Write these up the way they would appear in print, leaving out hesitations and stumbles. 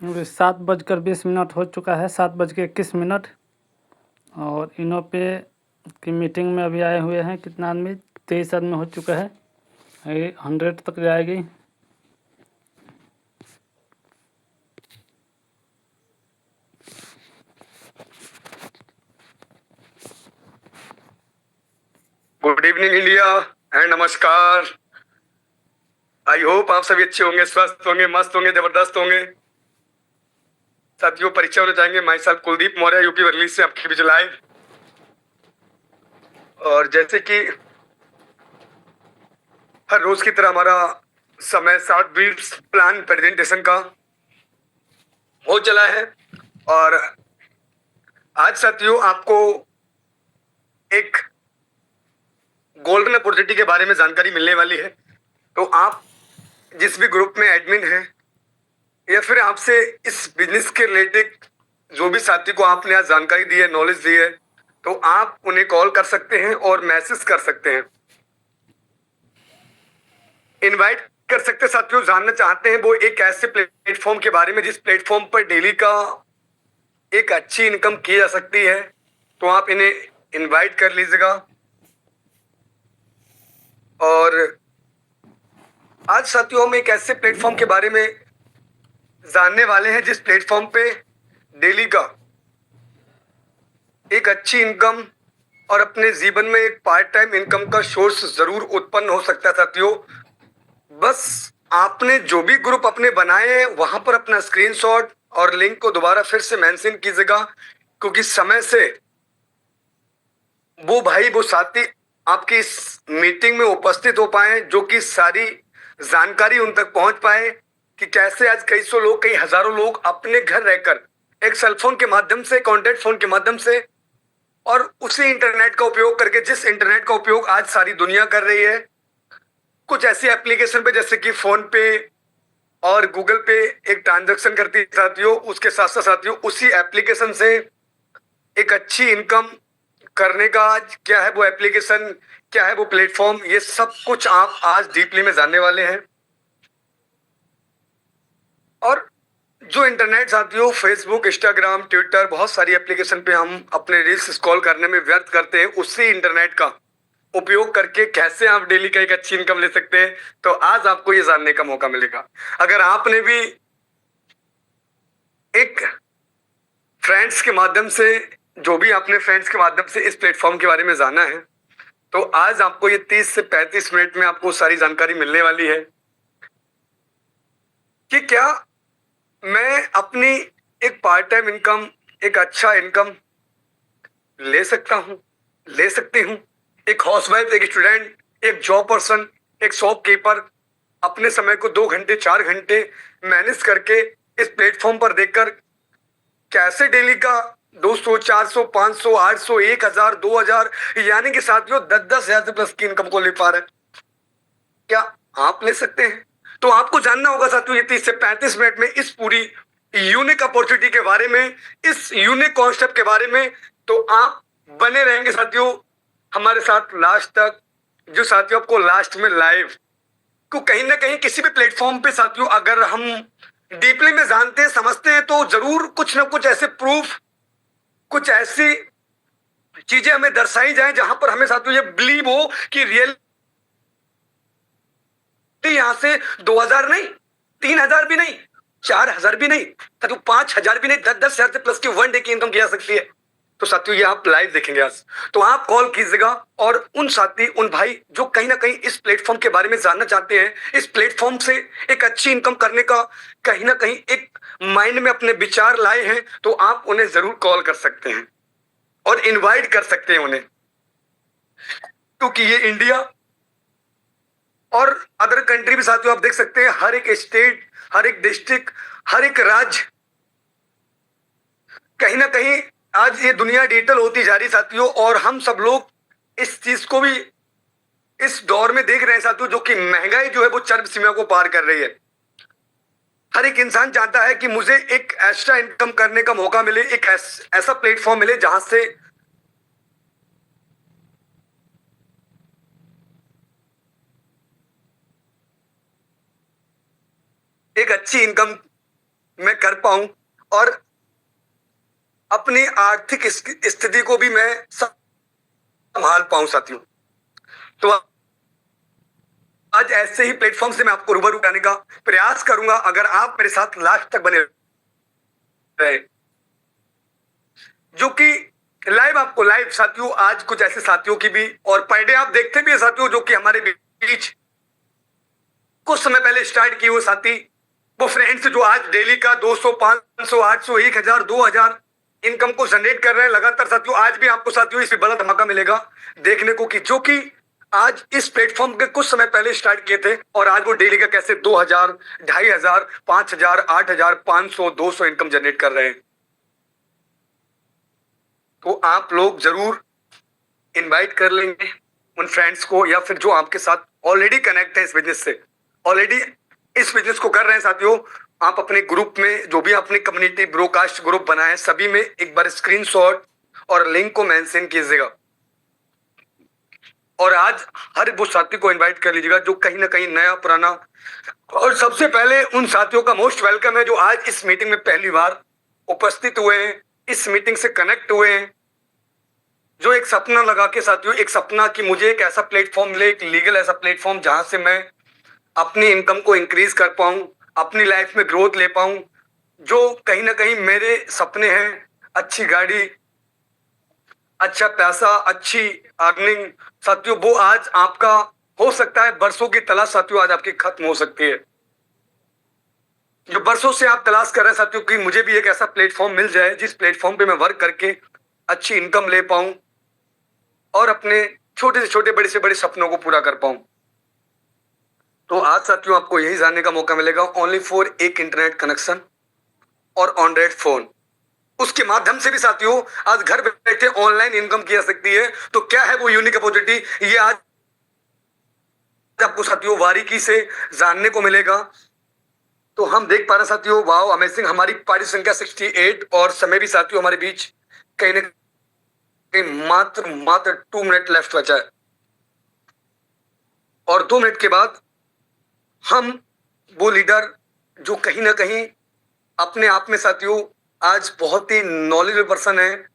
अभी 7:20 हो चुका है, 7:21। और इनो पे की मीटिंग में अभी आए हुए हैं कितना आदमी, 23 आदमी हो चुका है। ये 100 तक जाएगी। गुड इवनिंग इंडिया एंड नमस्कार। आई होप आप सभी अच्छे होंगे, स्वस्थ होंगे, मस्त होंगे, जबरदस्त होंगे। साथियों, परिचय होने जाएंगे। मैं साहब कुलदीप मौर्य, यूपी वर्ली से आपके बीच लाइव। और जैसे कि हर रोज की तरह हमारा समय 7 मिनट प्लान प्रेजेंटेशन का हो चला है। और आज साथियों आपको एक गोल्डन अपॉर्चुनिटी के बारे में जानकारी मिलने वाली है। तो आप जिस भी ग्रुप में एडमिन हैं या फिर आपसे इस बिजनेस के रिलेटेड जो भी साथी को आपने आज जानकारी दी है, नॉलेज दी है, तो आप उन्हें कॉल कर सकते हैं और मैसेज कर सकते हैं, इनवाइट कर सकते हैं। साथियों, जानना चाहते हैं वो एक ऐसे प्लेटफॉर्म के बारे में जिस प्लेटफॉर्म पर डेली का एक अच्छी इनकम की जा सकती है, तो आप इन्हें इनवाइट कर लीजिएगा। और आज साथियों हम एक ऐसे प्लेटफॉर्म के बारे में जानने वाले हैं जिस प्लेटफॉर्म पे डेली का एक अच्छी इनकम और अपने जीवन में एक पार्ट टाइम इनकम का सोर्स जरूर उत्पन्न हो सकता है। साथियों, बस आपने जो भी ग्रुप अपने बनाए हैं वहां पर अपना स्क्रीनशॉट और लिंक को दोबारा फिर से मेंशन कीजिएगा, क्योंकि समय से वो भाई वो साथी आपकी इस मीटिंग में उपस्थित हो पाए, जो कि सारी जानकारी उन तक पहुंच पाए कि कैसे आज कई सौ लोग, कई हजारों लोग अपने घर रहकर एक सेलफोन के माध्यम से, कॉन्टैक्ट फोन के माध्यम से और उसी इंटरनेट का उपयोग करके, जिस इंटरनेट का उपयोग आज सारी दुनिया कर रही है, कुछ ऐसी एप्लीकेशन पे जैसे कि फोन पे और गूगल पे एक ट्रांजैक्शन करती है साथियों, उसके साथ साथ साथियों उसी एप्लीकेशन से एक अच्छी इनकम करने का क्या है वो एप्लीकेशन, क्या है वो प्लेटफॉर्म, ये सब कुछ आप आज डीपली में जानने वाले हैं। और जो इंटरनेट साथियों, फेसबुक, इंस्टाग्राम, ट्विटर, बहुत सारी एप्लीकेशन पे हम अपने रील्स स्क्रॉल करने में व्यर्थ करते हैं, उसी इंटरनेट का उपयोग करके कैसे आप डेली का एक अच्छी इनकम ले सकते हैं, तो आज आपको ये जानने का मौका मिलेगा। अगर आपने भी एक फ्रेंड्स के माध्यम से, जो भी आपने फ्रेंड्स के माध्यम से इस प्लेटफॉर्म के बारे में जाना है, तो आज आपको ये 30 से 35 मिनट में आपको सारी जानकारी मिलने वाली है कि क्या मैं अपनी एक पार्ट टाइम इनकम, एक अच्छा इनकम ले सकता हूं, ले सकती हूं। एक हाउसवाइफ, एक स्टूडेंट, एक जॉब पर्सन, एक शॉपकीपर अपने समय को 2 घंटे 4 घंटे मैनेज करके इस प्लेटफॉर्म पर देखकर कैसे डेली का 200, 400, 500, 800, 1000, 2000, यानी कि साथियों 10-10 हजार से प्लस की इनकम को ले पा रहे हैं। क्या आप ले सकते हैं? तो आपको जानना होगा साथियों ये 30 से 35 मिनट में इस पूरी यूनिक अपॉर्चुनिटी के बारे में, इस यूनिक कॉन्सेप्ट के बारे में। तो आप बने रहेंगे साथियों हमारे साथ लास्ट तक। जो साथियों आपको लास्ट में लाइव को कहीं ना कहीं किसी भी प्लेटफॉर्म पे साथियों अगर हम डीपली में जानते हैं, समझते हैं, तो जरूर कुछ ना कुछ ऐसे प्रूफ, कुछ ऐसी चीजें हमें दर्शाई जाए जहां पर हमें साथियों ये बिलीव हो कि रियल यहां से 2000 नहीं, 3000 भी नहीं, 4000 भी नहीं, साथियों 5000 भी नहीं, 10-10 हजार से प्लस की 1 डे की इनकम की जा सकती है। तो साथियों ये आप लाइव देखेंगे आज, तो आप कॉल कीजिएगा और उन साथी, उन भाई जो कहीं ना कहीं इस प्लेटफॉर्म के बारे में जानना चाहते हैं, इस प्लेटफॉर्म से एक अच्छी इनकम करने का कहीं ना कहीं एक माइंड में अपने विचार लाए हैं, तो आप उन्हें जरूर कॉल कर सकते हैं और इनवाइट कर सकते हैं उन्हें, क्योंकि ये इंडिया और अदर कंट्री भी साथियों आप देख सकते हैं, हर एक स्टेट, हर एक डिस्ट्रिक्ट, हर एक राज्य, कहीं ना कहीं आज ये दुनिया डिजिटल होती जा रही साथियों, और हम सब लोग इस चीज को भी इस दौर में देख रहे हैं साथियों, जो कि महंगाई जो है वो चरम सीमा को पार कर रही है। हर एक इंसान चाहता है कि मुझे एक एक्स्ट्रा इनकम करने का मौका मिले, एक ऐसा प्लेटफॉर्म मिले जहां से एक अच्छी इनकम मैं कर पाऊं और अपनी आर्थिक स्थिति को भी मैं संभाल पाऊं साथियों। तो आज ऐसे ही प्लेटफॉर्म से मैं आपको रूबरू कराने का प्रयास करूंगा अगर आप मेरे साथ लास्ट तक बने रहे, जो कि आपको लाइव साथियों आज कुछ ऐसे साथियों की भी और पर डे आप देखते भी है साथियों जो कि हमारे बीच कुछ समय पहले स्टार्ट किए हुए साथी, वो फ्रेंड्स जो आज डेली का 200, 500, 800, 1000, 2000 इनकम को जनरेट कर रहे हैं लगातार साथियों। आज भी आपको साथियों इसमें बड़ा धमाका मिलेगा देखने को कि जो कि आज इस प्लेटफॉर्म के कुछ समय पहले स्टार्ट किए थे और आज वो डेली का कैसे 2000, 2500, 5000, 8000, 500, 200 इनकम जनरेट कर रहे हैं। तो आप लोग जरूर इनवाइट कर लेंगे उन फ्रेंड्स को या फिर जो आपके साथ ऑलरेडी कनेक्ट है इस बिजनेस से, ऑलरेडी इस बिजनेस को कर रहे हैं साथियों। आप अपने ग्रुप में जो भी अपनी कम्युनिटी ब्रोडकास्ट ग्रुप बनाए सभी में एक बार स्क्रीनशॉट और लिंक को मेंशन कीजिएगा और आज हर वो साथी को इनवाइट कर लीजिएगा जो कहीं ना कहीं नया पुराना। और सबसे पहले उन साथियों का मोस्ट वेलकम है जो आज इस मीटिंग में पहली बार उपस्थित हुए हैं, इस मीटिंग से कनेक्ट हुए हैं, जो एक सपना लगा के साथियों, एक सपना कि मुझे एक ऐसा प्लेटफॉर्म मिले, एक लीगल ऐसा प्लेटफॉर्म जहां से मैं अपनी इनकम को इंक्रीज कर पाऊं, अपनी लाइफ में ग्रोथ ले पाऊं, जो कहीं ना कहीं मेरे सपने हैं। अच्छी गाड़ी, अच्छा पैसा, अच्छी अर्निंग साथियों, वो आज आपका हो सकता है बरसों की तलाश साथियों आज आपकी खत्म हो सकती है। जो बरसों से आप तलाश कर रहे हैं साथियों कि मुझे भी एक ऐसा प्लेटफॉर्म मिल जाए जिस प्लेटफॉर्म पे मैं वर्क करके अच्छी इनकम ले पाऊं और अपने छोटे से छोटे, बड़े से बड़े सपनों को पूरा कर पाऊं। तो आज साथियों आपको यही जानने का मौका मिलेगा ओनली फॉर एक इंटरनेट कनेक्शन और ऑनड्रॉइड फोन। उसके माध्यम से भी साथियों आज घर बैठे ऑनलाइन इनकम की जा सकती है। तो क्या है वो यूनिक अपॉर्चुनिटी, ये आज आपको साथियों बारीकी से जानने को मिलेगा। तो हम देख पा रहे साथियों, वाओ अमेजिंग, हमारी पार्टी संख्या 68 और समय भी साथियों हमारे बीच कहीं ना कहीं मात्र 2 मिनट लेफ्ट बचा है और 2 मिनट के बाद हम वो लीडर जो कहीं ना कहीं अपने आप में साथियों आज बहुत ही नॉलेजेबल पर्सन है,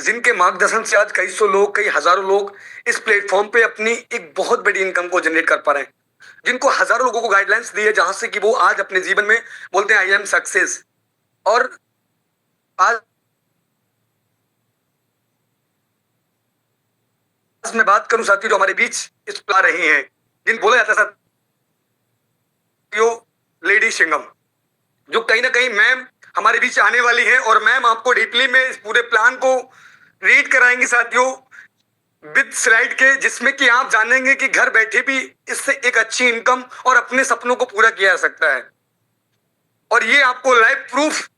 जिनके मार्गदर्शन से आज कई सौ लोग, कई हजारों लोग इस प्लेटफॉर्म पे अपनी एक बहुत बड़ी इनकम को जनरेट कर पा रहे हैं, जिनको हजारों लोगों को गाइडलाइंस दी है जहां से कि वो आज अपने जीवन में बोलते हैं आई एम सक्सेस। और आज मैं बात करूं साथियों जो हमारे बीच इस पा रही हैं, जिन बोला जाता है साथियों लेडी सिंगम, जो कहीं ना कहीं मैम हमारे बीच आने वाली हैं और मैम आपको डीपली में इस पूरे प्लान को रीड कराएंगी साथियों विद स्लाइड के, जिसमें कि आप जानेंगे कि घर बैठे भी इससे एक अच्छी इनकम और अपने सपनों को पूरा किया जा सकता है। और ये आपको लाइव प्रूफ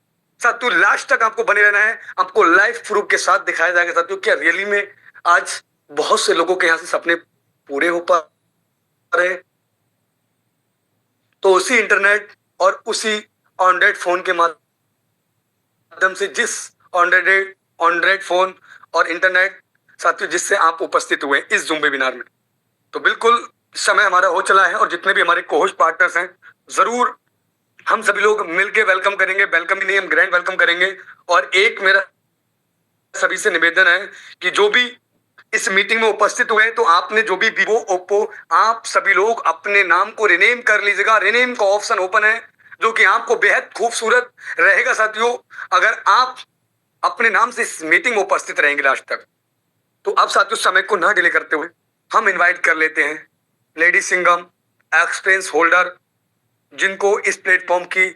साथियों, लास्ट तक आपको बने रहना है, आपको लाइव प्रूफ के साथ दिखाया जाएगा साथियों क्या रियली में आज बहुत से लोगों के यहां से सपने पूरे हो पा रहे। तो उसी इंटरनेट और उसी ऑनड्रॉइड फोन के माध्यम से, जिस ऑनड्रॉइड फोन और इंटरनेट साथियों जिससे आप उपस्थित हुए इस जूम वेबिनार में, तो बिल्कुल समय हमारा हो चला है और जितने भी हमारे कोहोस्ट पार्टनर्स हैं जरूर हम सभी लोग मिलकर वेलकम करेंगे, वेलकम ही नहीं हम ग्रैंड वेलकम करेंगे। और एक मेरा सभी से निवेदन है कि जो भी इस मीटिंग में उपस्थित हुए तो आपने जो भी वीवो, ओप्पो, आप सभी लोग अपने नाम को रिनेम कर लीजिएगा। रिनेम का ऑप्शन ओपन है जो कि आपको बेहद खूबसूरत रहेगा साथियों अगर आप अपने नाम से इस मीटिंग में उपस्थित रहेंगे लास्ट तक। तो अब साथियों समय को ना डिले करते हुए हम इनवाइट कर लेते हैं लेडी सिंगम एक्सपीरियंस होल्डर, जिनको इस प्लेटफॉर्म की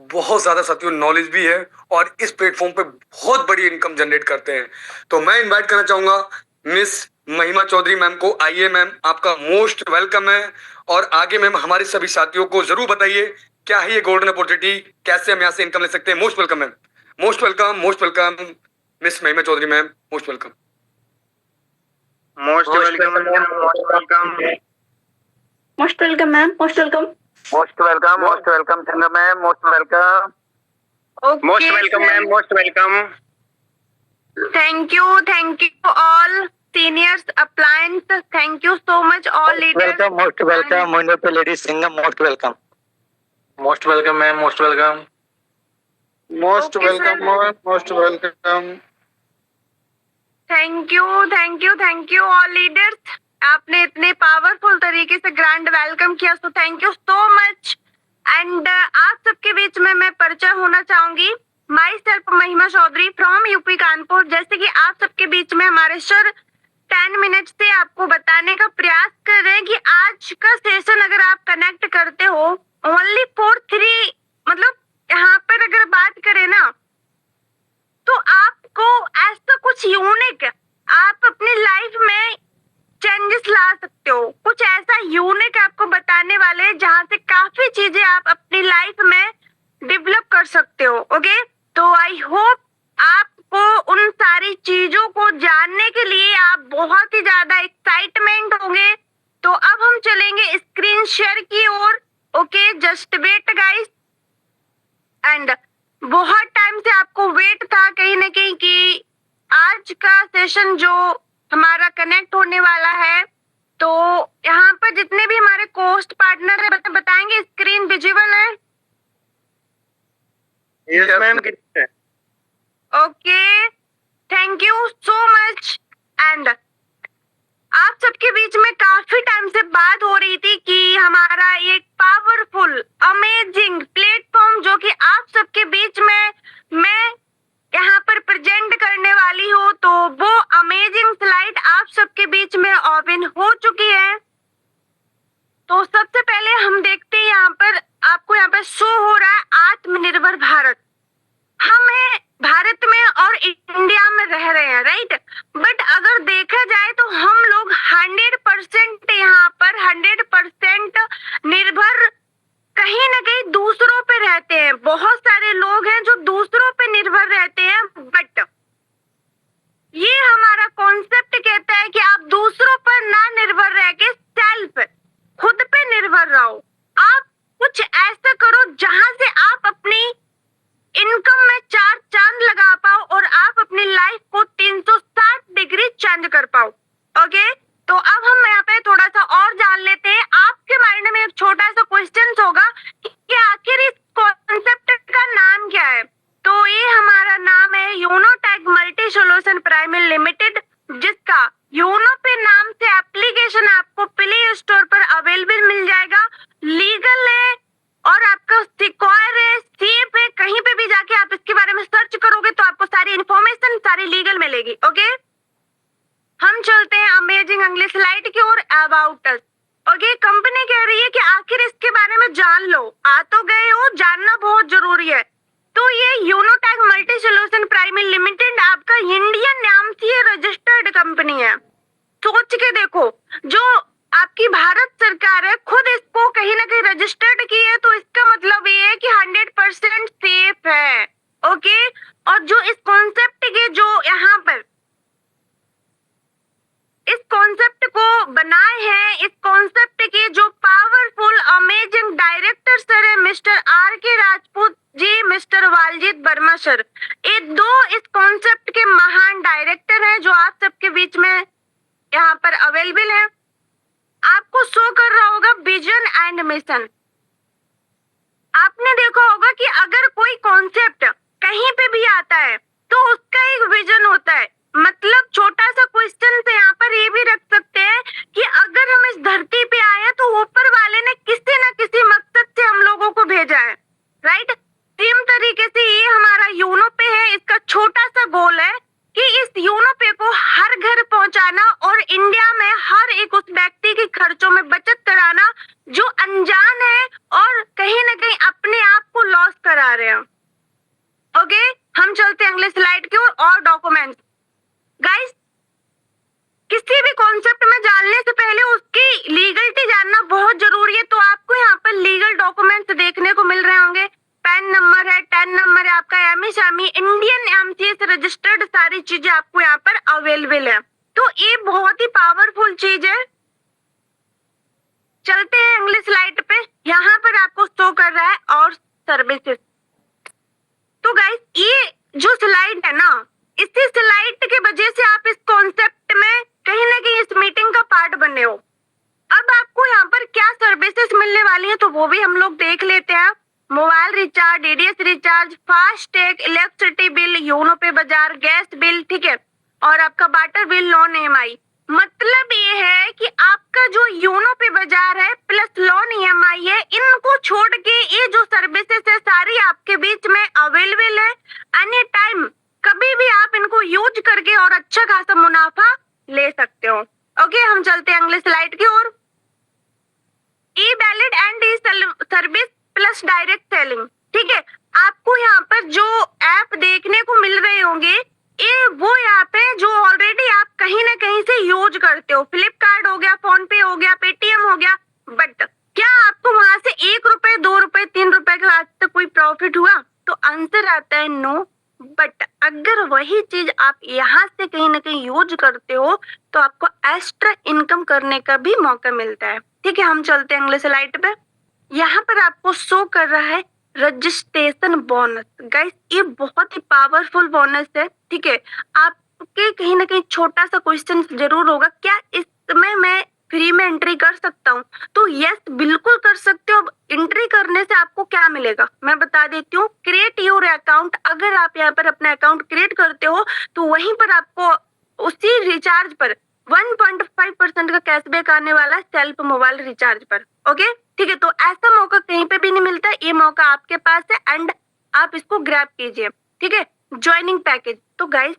बहुत ज्यादा साथियों नॉलेज भी है और इस प्लेटफॉर्म पे बहुत बड़ी इनकम जनरेट करते हैं। तो मैं इनवाइट करना चाहूंगा मिस महिमा चौधरी मैम को। आइए मैम, आपका मोस्ट वेलकम है और आगे मैम हमारे सभी साथियों को जरूर बताइए क्या है ये गोल्डन अपॉर्चुनिटी, कैसे हम यहाँ से इनकम ले सकते हैं। Most welcome ma'am, most welcome, most welcome miss Mahima Chaudhary ma'am, most welcome. Most welcome ma'am, most welcome, most welcome ma'am, most welcome, most welcome, most welcome Chandra ma'am, most welcome, most welcome ma'am, most welcome. Thank you all seniors, appliance. Thank you so much all leaders. Welcome, most welcome, मुन्ने पे lady Singham, most welcome, most welcome ma'am, most welcome. Most Okay, welcome sir. Most welcome. Thank you all leaders. आपने इतने powerful तरीके से grand welcome किया, so thank you so much. And आप सबके बीच में मैं परिचय होना चाहूंगी। माई सेल्फ महिमा चौधरी फ्रॉम यूपी कानपुर। जैसे कि आप सबके बीच में हमारे सर 10 मिनट से आपको बताने का प्रयास कर रहे हैं कि आज का सेशन अगर आप कनेक्ट करते हो ओनली फॉर 3, मतलब यहाँ पर अगर बात करें ना तो आपको ऐसा कुछ यूनिक आप अपनी लाइफ में चेंजेस ला सकते हो। कुछ ऐसा यूनिक आपको बताने वाले हैं जहां से काफी चीजें आप अपनी लाइफ में डेवलप कर सकते हो। ओके, तो आई होप आपको उन सारी चीजों को जानने के लिए आप बहुत ही ज्यादा एक्साइटमेंट होंगे। तो अब हम चलेंगे स्क्रीन शेयर की ओर। Okay, just wait guys. And बहुत टाइम से आपको वेट था कहीं ना कहीं कि आज का सेशन जो हमारा कनेक्ट होने वाला है, तो यहाँ पर जितने भी हमारे कोस्ट पार्टनर है बताएंगे स्क्रीन विजिबल है? Yes ma'am. Okay, thank you so much. And आप सबके बीच में काफी टाइम से बात हो रही थी कि हमारा एक पावरफुल अमेजिंग प्लेटफॉर्म जो कि आप सबके बीच में मैं यहाँ पर प्रेजेंट करने वाली हूँ, तो वो अमेजिंग स्लाइड आप सबके बीच में ओपन हो चुकी है। तो सबसे पहले हम देखते हैं यहाँ पर आपको यहाँ पर शो हो रहा है आत्मनिर्भर भारत। हम है भारत में और इंडिया में रह रहे हैं, राइट? बट अगर देखा जाए तो हम लोग 100% यहाँ पर 100% निर्भर कहीं ना कहीं दूसरों पे रहते हैं। बहुत सारे लोग हैं जो दूसरों पे निर्भर रहते हैं, बट ये हमारा कॉन्सेप्ट कहता है कि आप दूसरों पर ना निर्भर रह के सेल्फ खुद पे निर्भर रहो। आप कुछ ऐसा करो जहां से आप अपनी इनकम में 4 चांद लगा पाओ और आप अपनी लाइफ को 360 डिग्री चेंज कर पाओ। ओके, तो अब हम यहाँ पे थोड़ा सा और जान लेते हैं। आपके माइंड में एक छोटा सा क्वेश्चन होगा कि आखिर इस कॉन्सेप्ट का नाम क्या है। तो ये हमारा नाम है यूनोटैग मल्टी सॉल्यूशन प्राइवेट लिमिटेड, जिसका यूनो पे नाम से एप्लीकेशन आपको प्ले स्टोर पर अवेलेबल मिल जाएगा। लीगल है और आपका सिक्योर है, सेफ है। कहीं पे भी जाके आप इसके बारे में सर्च करोगे तो आपको सारी इंफॉर्मेशन सारी लीगल मिलेगी। ओके, हम चलते हैं अमेजिंग अगली स्लाइड की ओर, अबाउट अस। ओके, कंपनी कह रही है कि आखिर इसके बारे में जान लो। आ तो गए हो, जानना बहुत जरूरी है। तो ये यूनोटैग मल्टी सॉल्यूशन प्राइवेट लिमिटेड आपका इंडियन नाम से रजिस्टर्ड कंपनी है। सोच के देखो, जो आपकी भारत सरकार है खुद इसको कहीं ना कहीं रजिस्टर्ड की है, तो इसका मतलब ये है कि 100% सेफ है। ओके, और जो इस कॉन्सेप्ट के जो यहाँ पर इस कॉन्सेप्ट को बनाए हैं, इस कॉन्सेप्ट के जो पावरफुल अमेजिंग डायरेक्टर सर है mister R.K. Rajput ji, mister Waljit Varma sir, ये दो इस कॉन्सेप्ट के महान डायरेक्टर हैं जो आप सबके बीच में यहाँ पर अवेलेबल है। आपको शो कर रहा होगा विजन एंड मिशन। आपने देखा होगा कि अगर कोई कॉन्सेप्ट कहीं पे भी आता है तो उसका एक विजन होता है। मतलब छोटा सा क्वेश्चन से यहाँ पर ये भी रख सकते हैं कि अगर हम इस धरती पे आए हैं तो ऊपर वाले ने किसी न किसी मकसद से हम लोगों को भेजा है, राइट? सेम तरीके से ये हमारा यूनो पे है। इसका छोटा सा गोल है कि इस यूनो पे को हर घर पहुंचाना और इंडिया में हर एक उस व्यक्ति के खर्चों में बचत कराना जो अनजान है और कहीं ना कहीं अपने आप को लॉस करा रहे हैं। ओके, हम चलते हैं अगले स्लाइड की ओर और डॉक्यूमेंट्स। गाइस, किसी भी कॉन्सेप्ट में जानने से पहले उसकी लीगलिटी जानना बहुत जरूरी है। तो आपको यहाँ पर लीगल डॉक्यूमेंट्स देखने को मिल रहे होंगे। पैन नंबर है, 10 नंबर है, आपका एमएसएमई इंडियन एमसीए रजिस्टर्ड, सारी चीजें आपको यहाँ पर अवेलेबल है। तो ये बहुत ही पावरफुल चीज है। चलते हैं अगले स्लाइड पे। यहाँ पर आपको शो कर रहा है और सर्विसेज। तो गाइस, ये जो स्लाइड है ना, इसी स्लाइड के वजह से आप इस कॉन्सेप्ट में कहीं ना कहीं इस मीटिंग का पार्ट बने हो। अब आपको यहाँ पर क्या सर्विसेज मिलने वाली है तो वो भी हम लोग देख लेते हैं। Mobile recharge, DDS recharge, FASTag, electricity bill, YONO पे बाजार, गैस बिल, ठीक है, और आपका वाटर बिल, नॉन ईएमआई। मतलब ये है कि आपका जो योनो पे बाजार है प्लस लोन ईएमआई है, इनको छोड़ के ये जो सर्विसेज है सारी आपके बीच में अवेलेबल है। एनी टाइम कभी भी आप इनको यूज करके और अच्छा खासा मुनाफा ले सकते हो। ओके, हम चलते हैं अगले स्लाइड की ओर। E valid and e service plus direct selling, ठीक है। आपको यहाँ पर जो ऐप देखने को मिल रहे होंगे ये वो ऐप है जो ऑलरेडी आप कहीं ना कहीं से यूज करते हो। फ्लिपकार्ट हो गया, फोन पे हो गया, पेटीएम हो गया, बट क्या आपको वहां से 1 रुपए, 2 रुपए, 3 रुपए का आज तक कोई प्रॉफिट हुआ? तो आंसर आता है नो। बट अगर वही चीज आप यहाँ से कहीं ना कहीं यूज करते हो तो आपको एक्स्ट्रा इनकम करने का भी मौका मिलता है। ठीक है, हम चलते हैं अगले स्लाइड पे। यहाँ पर आपको शो कर रहा है रजिस्ट्रेशन बोनस। गाइस ये बहुत ही पावरफुल बोनस है, ठीक है। आपके कहीं ना कहीं छोटा सा क्वेश्चन जरूर होगा, क्या इसमें मैं फ्री में एंट्री कर सकता हूँ? तो यस, बिल्कुल कर सकते हो। एंट्री करने से आपको क्या मिलेगा मैं बता देती हूँ। क्रिएट योर अकाउंट, अगर आप यहाँ पर अपना अकाउंट क्रिएट करते हो तो वहीं पर आपको उसी रिचार्ज पर 1.5% का कैशबैक आने वाला है सेल्फ मोबाइल रिचार्ज पर। ओके, ठीक है। तो ऐसा मौका कहीं पे भी नहीं मिलता, ये मौका आपके पास है एंड आप इसको ग्रैब कीजिए, ठीक है। ज्वाइनिंग पैकेज, तो गाइस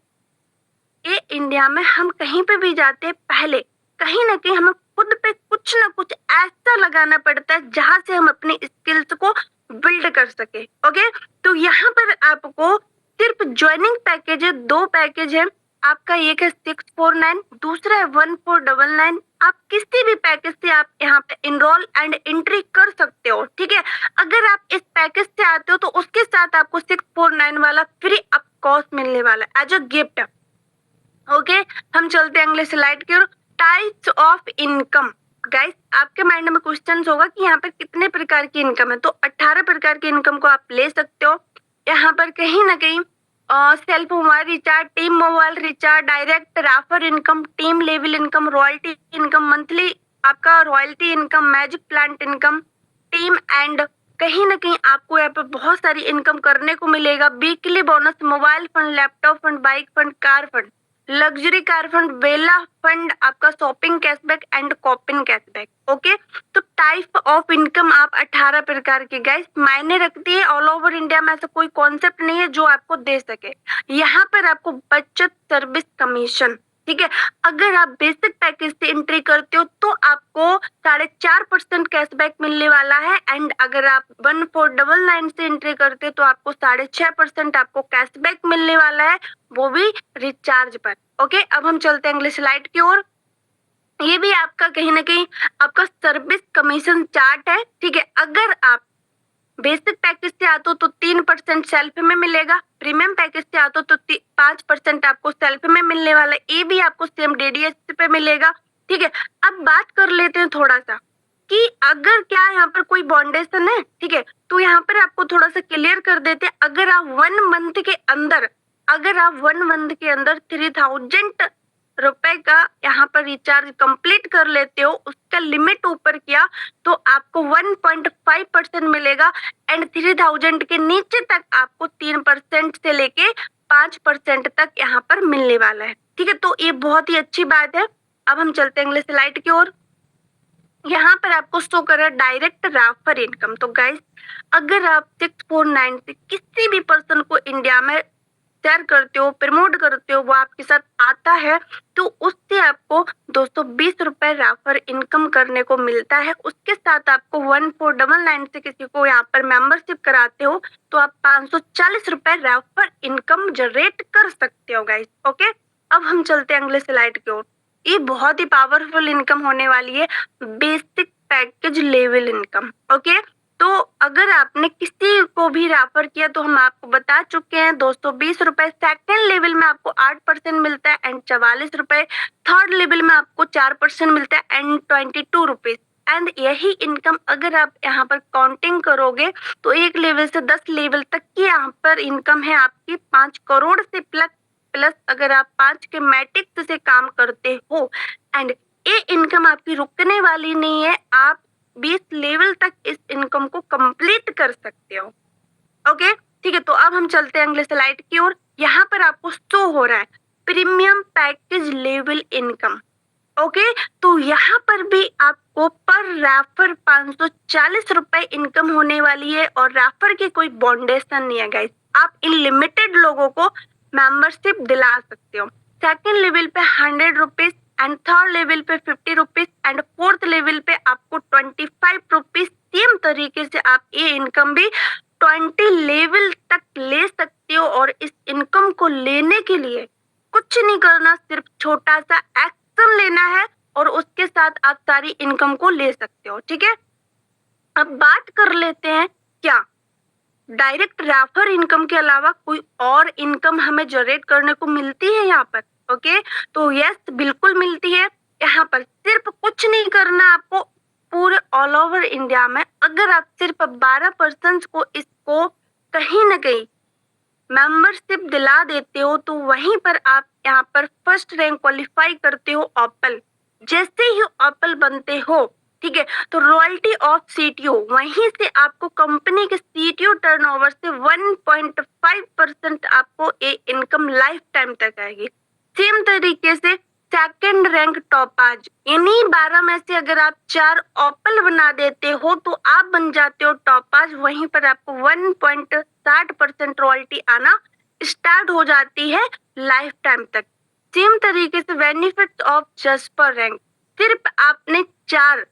ये इंडिया में हम कहीं पे भी जाते हैं पहले कहीं ना कहीं हमें खुद पे कुछ ना कुछ ऐसा लगाना पड़ता है जहां से हम अपनी स्किल्स को बिल्ड कर सके। ओके, तो यहाँ पर आपको सिर्फ ज्वाइनिंग पैकेज है, 2 पैकेज है आपका। एक है 649, दूसरा है 1499। आप किसी भी पैकेज से आप यहाँ पे इनरोल एंड एंट्री कर सकते हो, ठीक है। अगर आप इस पैकेज से आते हो तो उसके साथ आपको 649 वाला फ्री ऑफ कॉस्ट मिलने वाला है एज अ गिफ्ट। ओके, हम चलते हैं अगले स्लाइड की ओर। Types of income. गाइस आपके माइंड में क्वेश्चन होगा कि यहाँ पर कितने प्रकार की इनकम है, तो 18 प्रकार की इनकम को आप ले सकते हो। यहाँ पर कहीं ना कहीं self mobile recharge, team mobile recharge, direct refer income, team level income, royalty income, monthly आपका royalty income, magic plant income, team and कहीं ना कहीं आपको यहाँ पे बहुत सारी इनकम करने को मिलेगा। Weekly bonus, mobile fund, laptop fund, bike fund, car fund, luxury car fund, बेला फंड, आपका shopping cashback and copping cashback. Okay, तो टाइप ऑफ इनकम आप 18 प्रकार की गाइस मायने रखती है। ऑल ओवर इंडिया में ऐसा कोई कॉन्सेप्ट नहीं है जो आपको दे सके। यहाँ पर आपको बचत, सर्विस, कमीशन, ठीक है। अगर आप बेसिक पैकेज से एंट्री करते हो तो आपको 4.5% कैशबैक मिलने वाला है एंड अगर आप 1499 से एंट्री करते हो तो आपको 6.5% आपको कैशबैक मिलने वाला है, वो भी रिचार्ज पर। ओके, अब हम चलते हैं अगले स्लाइड की ओर। ये भी आपका कहीं ना कहीं आपका सर्विस कमीशन चार्ट है, ठीक है। अगर आप बेसिक पैकेज से आते हो तो 3% सेल्फ में मिलेगा, प्रीमियम पैकेज से आते हो तो 5% आपको सेल्फ में मिलने वाला है, ये भी आपको सेम डीडीएस पे मिलेगा, ठीक है। अब बात कर लेते हैं थोड़ा सा कि अगर क्या यहाँ पर कोई बाउंडेशन है, ठीक है, तो यहाँ पर आपको थोड़ा सा क्लियर कर देते हैं। अगर आप 1 मंथ के अंदर 3000 रुपए का यहाँ पर रिचार्ज कंप्लीट कर लेते हो, उसका लिमिट ऊपर किया तो आपको 1.5% मिलेगा एंड 3000 के नीचे तक आपको 3% से लेके 5% तक यहाँ पर मिलने वाला है, ठीक है। तो ये बहुत ही अच्छी बात है। अब हम चलते हैं अगले स्लाइड की ओर। यहाँ पर आपको शो कर रहा है डायरेक्ट रेफर इनकम। तो गाइस अगर आप 649 से किसी भी पर्सन को इंडिया में शेयर करते हो, प्रमोट करते हो, वो आपके साथ आता है तो उससे आपको 220 रुपए रेफर इनकम करने को मिलता है। उसके साथ आपको 1499 से किसी को यहाँ पर मेंबरशिप कराते हो तो आप 540 रुपए रेफर इनकम जनरेट कर सकते हो गाइस। ओके, अब हम चलते हैं अगले स्लाइड की ओर। ये बहुत ही पावरफुल इनकम होने वाली है, basic package level income. Okay, तो अगर आपने किसी को भी रेफर किया तो हम आपको बता चुके हैं 220 रुपए। सेकेंड लेवल में आपको 8% मिलता है एंड 44 रुपए। थर्ड लेवल में आपको 4% मिलता है एंड 22 रुपीज। एंड यही इनकम अगर आप यहाँ पर काउंटिंग करोगे तो 1 लेवल से 10 लेवल तक की यहाँ पर इनकम है आपकी 5 करोड़ से प्लस अगर आप 5 के मैट्रिक्स से काम करते हो एंड ये इनकम आपकी रुकने वाली नहीं है। आप 20 लेवल तक इस इनकम को कंप्लीट कर सकते हो। ओके, ठीक है, तो अब हम चलते हैं अगले स्लाइड की ओर। यहाँ पर आपको शो हो रहा है premium package level income. Okay, तो यहाँ पर भी आपको पर रेफर 540 रुपए इनकम होने वाली है और रेफर की कोई बाउंडेशन नहीं है गाइस। आप इन लिमिटेड लोगों को मेंबरशिप दिला सकते हो। सेकंड लेवल पे 100 रुपीज एंड थर्ड लेवल पे 50 रुपीज एंड फोर्थ लेवल पे आपको 25 रुपीज। सेम तरीके से आप ये इनकम भी 20 लेवल तक ले सकते हो और इस इनकम को लेने के लिए कुछ नहीं करना, सिर्फ छोटा सा एक्शन लेना है और उसके साथ आप सारी इनकम को ले सकते हो। ठीक है, अब बात कर लेते हैं क्या डायरेक्ट रेफर इनकम के अलावा कोई और इनकम हमें जनरेट करने को मिलती है यहाँ पर। ओके, तो यस बिल्कुल मिलती है। यहाँ पर सिर्फ कुछ नहीं करना आपको, पूरे ऑल ओवर इंडिया में अगर आप सिर्फ 12% को इसको कहीं ना कहीं मेंबरशिप दिला देते हो तो वहीं पर आप यहाँ पर फर्स्ट रैंक क्वालिफाई करते हो ओपल। जैसे ही ओपल बनते हो, ठीक है, तो रॉयल्टी ऑफ सीटीओ वहीं से आपको कंपनी के सीटीओ टर्नओवर से 1.5% आपको ये इनकम लाइफ टाइम तक आएगी। सेम तरीके से सेकंड रैंक टॉपाज, इन्हीं 12 में से अगर आप 4 ओपल बना देते हो तो आप बन जाते हो टॉपाज। वहीं पर आपको 1.60% रॉयल्टी आना स्टार्ट हो जाती है लाइफ टाइम तक। सेम तरीके से बेनिफिट्स ऑफ जस्पर रैंक, सिर्फ आपने 4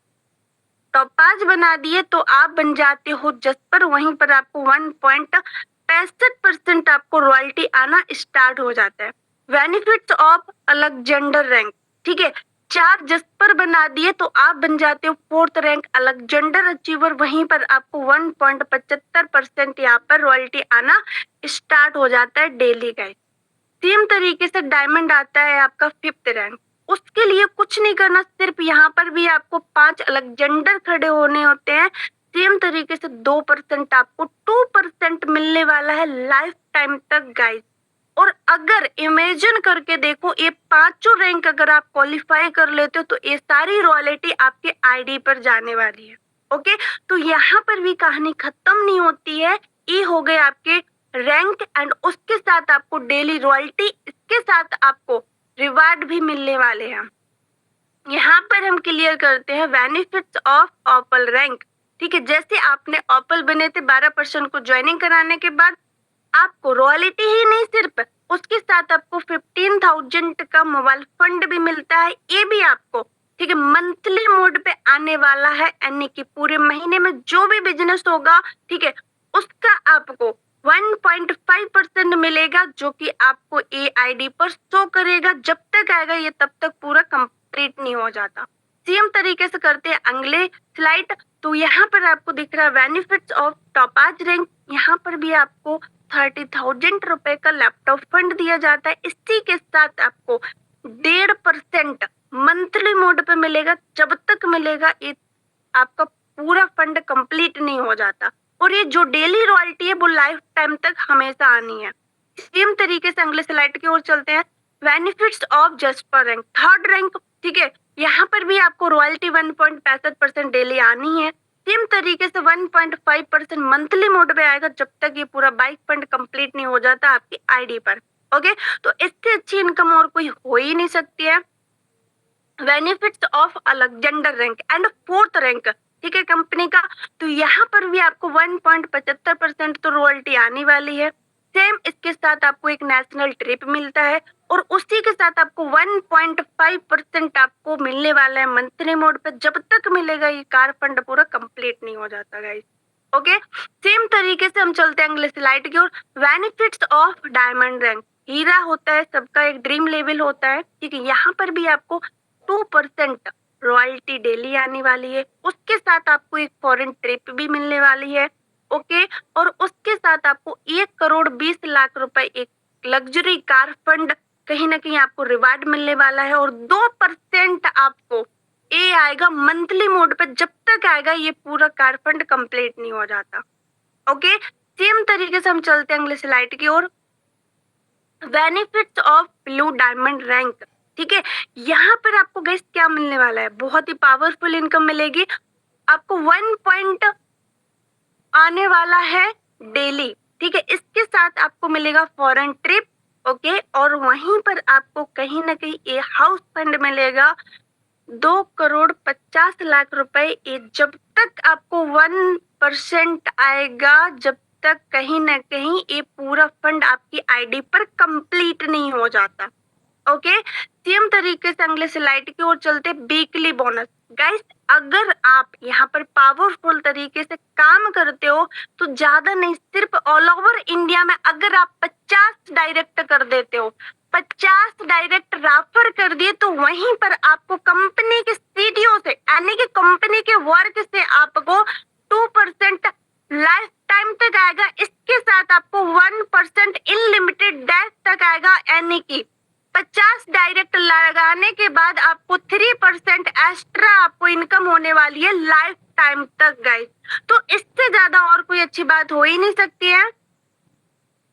टॉपाज बना दिए तो आप बन जाते हो जस्पर। वहीं पर आपको 1.65% आपको रॉयल्टी आना स्टार्ट हो जाता है। बेनिफिट्स ऑफ अलेक्जेंडर रैंक, ठीक है, 4 जस्पर बना दिए तो आप बन जाते हो फोर्थ रैंक अलेक्जेंडर अचीवर। वहीं पर आपको 1.75% यहाँ पर रॉयल्टी आना स्टार्ट हो जाता है डेली का। सेम तरीके से डायमंड आता है आपका 5th रैंक, उसके लिए कुछ नहीं करना, सिर्फ यहाँ पर भी आपको 5 अलेक्जेंडर खड़े होने होते हैं। सेम तरीके से 2% आपको 2% मिलने वाला है लाइफ टाइम तक गाइस। और अगर इमेजिन करके देखो, ये 5 रैंक अगर आप क्वालिफाई कर लेते हो तो ये सारी रॉयल्टी आपके आईडी पर जाने वाली है। ओके, तो यहाँ पर भी कहानी खत्म नहीं होती है। ये हो गए आपके रैंक एंड उसके साथ आपको डेली रॉयल्टी, इसके साथ आपको रिवार्ड भी मिलने वाले हैं। यहाँ पर हम क्लियर करते हैं बेनिफिट्स ऑफ ओपल रैंक। ठीक है, जैसे आपने ओपल बने थे 12% को ज्वाइनिंग कराने के बाद आपको रॉयल्टी ही नहीं, सिर्फ उसके साथ आपको 15,000 का मोबाइल फंड भी मिलता है। ये भी आपको, ठीक है, मंथली मोड पे आने वाला है, यानी कि पूरे महीने में जो भी बिजनेस होगा, ठीक है, उसका आपको 1.5% मिलेगा, जो कि आपको AID पर शो करेगा। जब तक आएगा ये तब तक पूरा कंप्लीट नहीं हो जाता। सेम तरीके से करते हैं अगले स्लाइड। तो यहाँ पर आपको दिख रहा है बेनिफिट्स ऑफ टॉपाज रैंक। यहाँ पर भी आपको 30,000 रुपए का लैपटॉप फंड दिया जाता है। इसी के साथ आपको 1.5% मंथली मोड पे मिलेगा। जब तक मिलेगा ये आपका पूरा फंड कंप्लीट नहीं हो जाता। और ये जो डेली रॉयल्टी है वो लाइफ टाइम तक हमेशा आनी है। सेम तरीके से अगले स्लाइड की ओर चलते हैं। Benefits of jasper rank, third rank, ठीक है, यहाँ पर भी आपको रॉयल्टी 1.65% डेली आनी है। सेम तरीके से 1.5% मंथली मोड पे आएगा जब तक ये पूरा बाइक फंड कंप्लीट नहीं हो जाता आपकी आईडी पर। ओके, तो इससे अच्छी इनकम और कोई हो ही नहीं सकती है। Benefits of Alexander rank and fourth rank, ठीक है, कंपनी का, तो यहाँ पर भी आपको 1.75% तो रॉयल्टी आने वाली है। सेम इसके साथ आपको एक नेशनल ट्रिप मिलता है और उसी के साथ आपको 1.5% आपको मिलने वाला है मंथली मोड पे। जब तक मिलेगा ये कार फंड पूरा कंप्लीट नहीं हो जाता गाइस। ओके, सेम तरीके से हम चलते हैं अगले स्लाइड की ओर। बेनिफिट्स ऑफ डायमंड रैंक, हीरा होता है सबका एक ड्रीम लेवल होता है, ठीक है, यहाँ पर भी आपको 2% रॉयल्टी डेली आने वाली है। उसके साथ आपको एक फॉरेन ट्रिप भी मिलने वाली है। ओके, और उसके साथ आपको 1,20,00,000 रुपए एक लग्जरी कार फंड कहीं ना कहीं आपको रिवार्ड मिलने वाला है। और 2% आपको ये आएगा मंथली मोड पे। जब तक आएगा ये पूरा कार फंड कंप्लीट नहीं हो जाता। ओके, सेम तरीके से हम चलते हैं अगले स्लाइड की ओर। Benefits of blue diamond rank, ठीक है, यहाँ पर आपको गाइस क्या मिलने वाला है, बहुत ही पावरफुल इनकम मिलेगी। आपको 1 पॉइंट आने वाला है डेली, ठीक है। इसके साथ आपको मिलेगा फॉरेन ट्रिप, ओके, और वहीं पर आपको कहीं ना कहीं ये हाउस फंड मिलेगा 2,50,00,000 रुपए। ये जब तक आपको 1% आएगा, जब तक कहीं ना कहीं ये पूरा फंड आपकी आईडी पर कंप्लीट नहीं हो जाता, ओके। सेम तरीके से अगले स्लाइड की ओर चलते, वीकली बोनस। गाइस, अगर आप यहाँ पर पावरफुल तरीके से काम करते हो तो ज्यादा नहीं, सिर्फ ऑल ओवर इंडिया में अगर आप 50 डायरेक्ट कर देते हो, 50 डायरेक्ट रेफर कर दिए, तो वहीं पर आपको कंपनी के सीडीओ से, यानी कि कंपनी के वर्क से आपको 2% लाइफ टाइम तक आएगा। इसके साथ आपको 1% इनलिमिटेड डैश तक आएगा, यानी कि 50 डायरेक्ट लगाने के बाद आपको 3% एक्स्ट्रा आपको इनकम होने वाली है लाइफ टाइम तक गाइस। तो इससे ज्यादा और कोई अच्छी बात हो ही नहीं सकती है।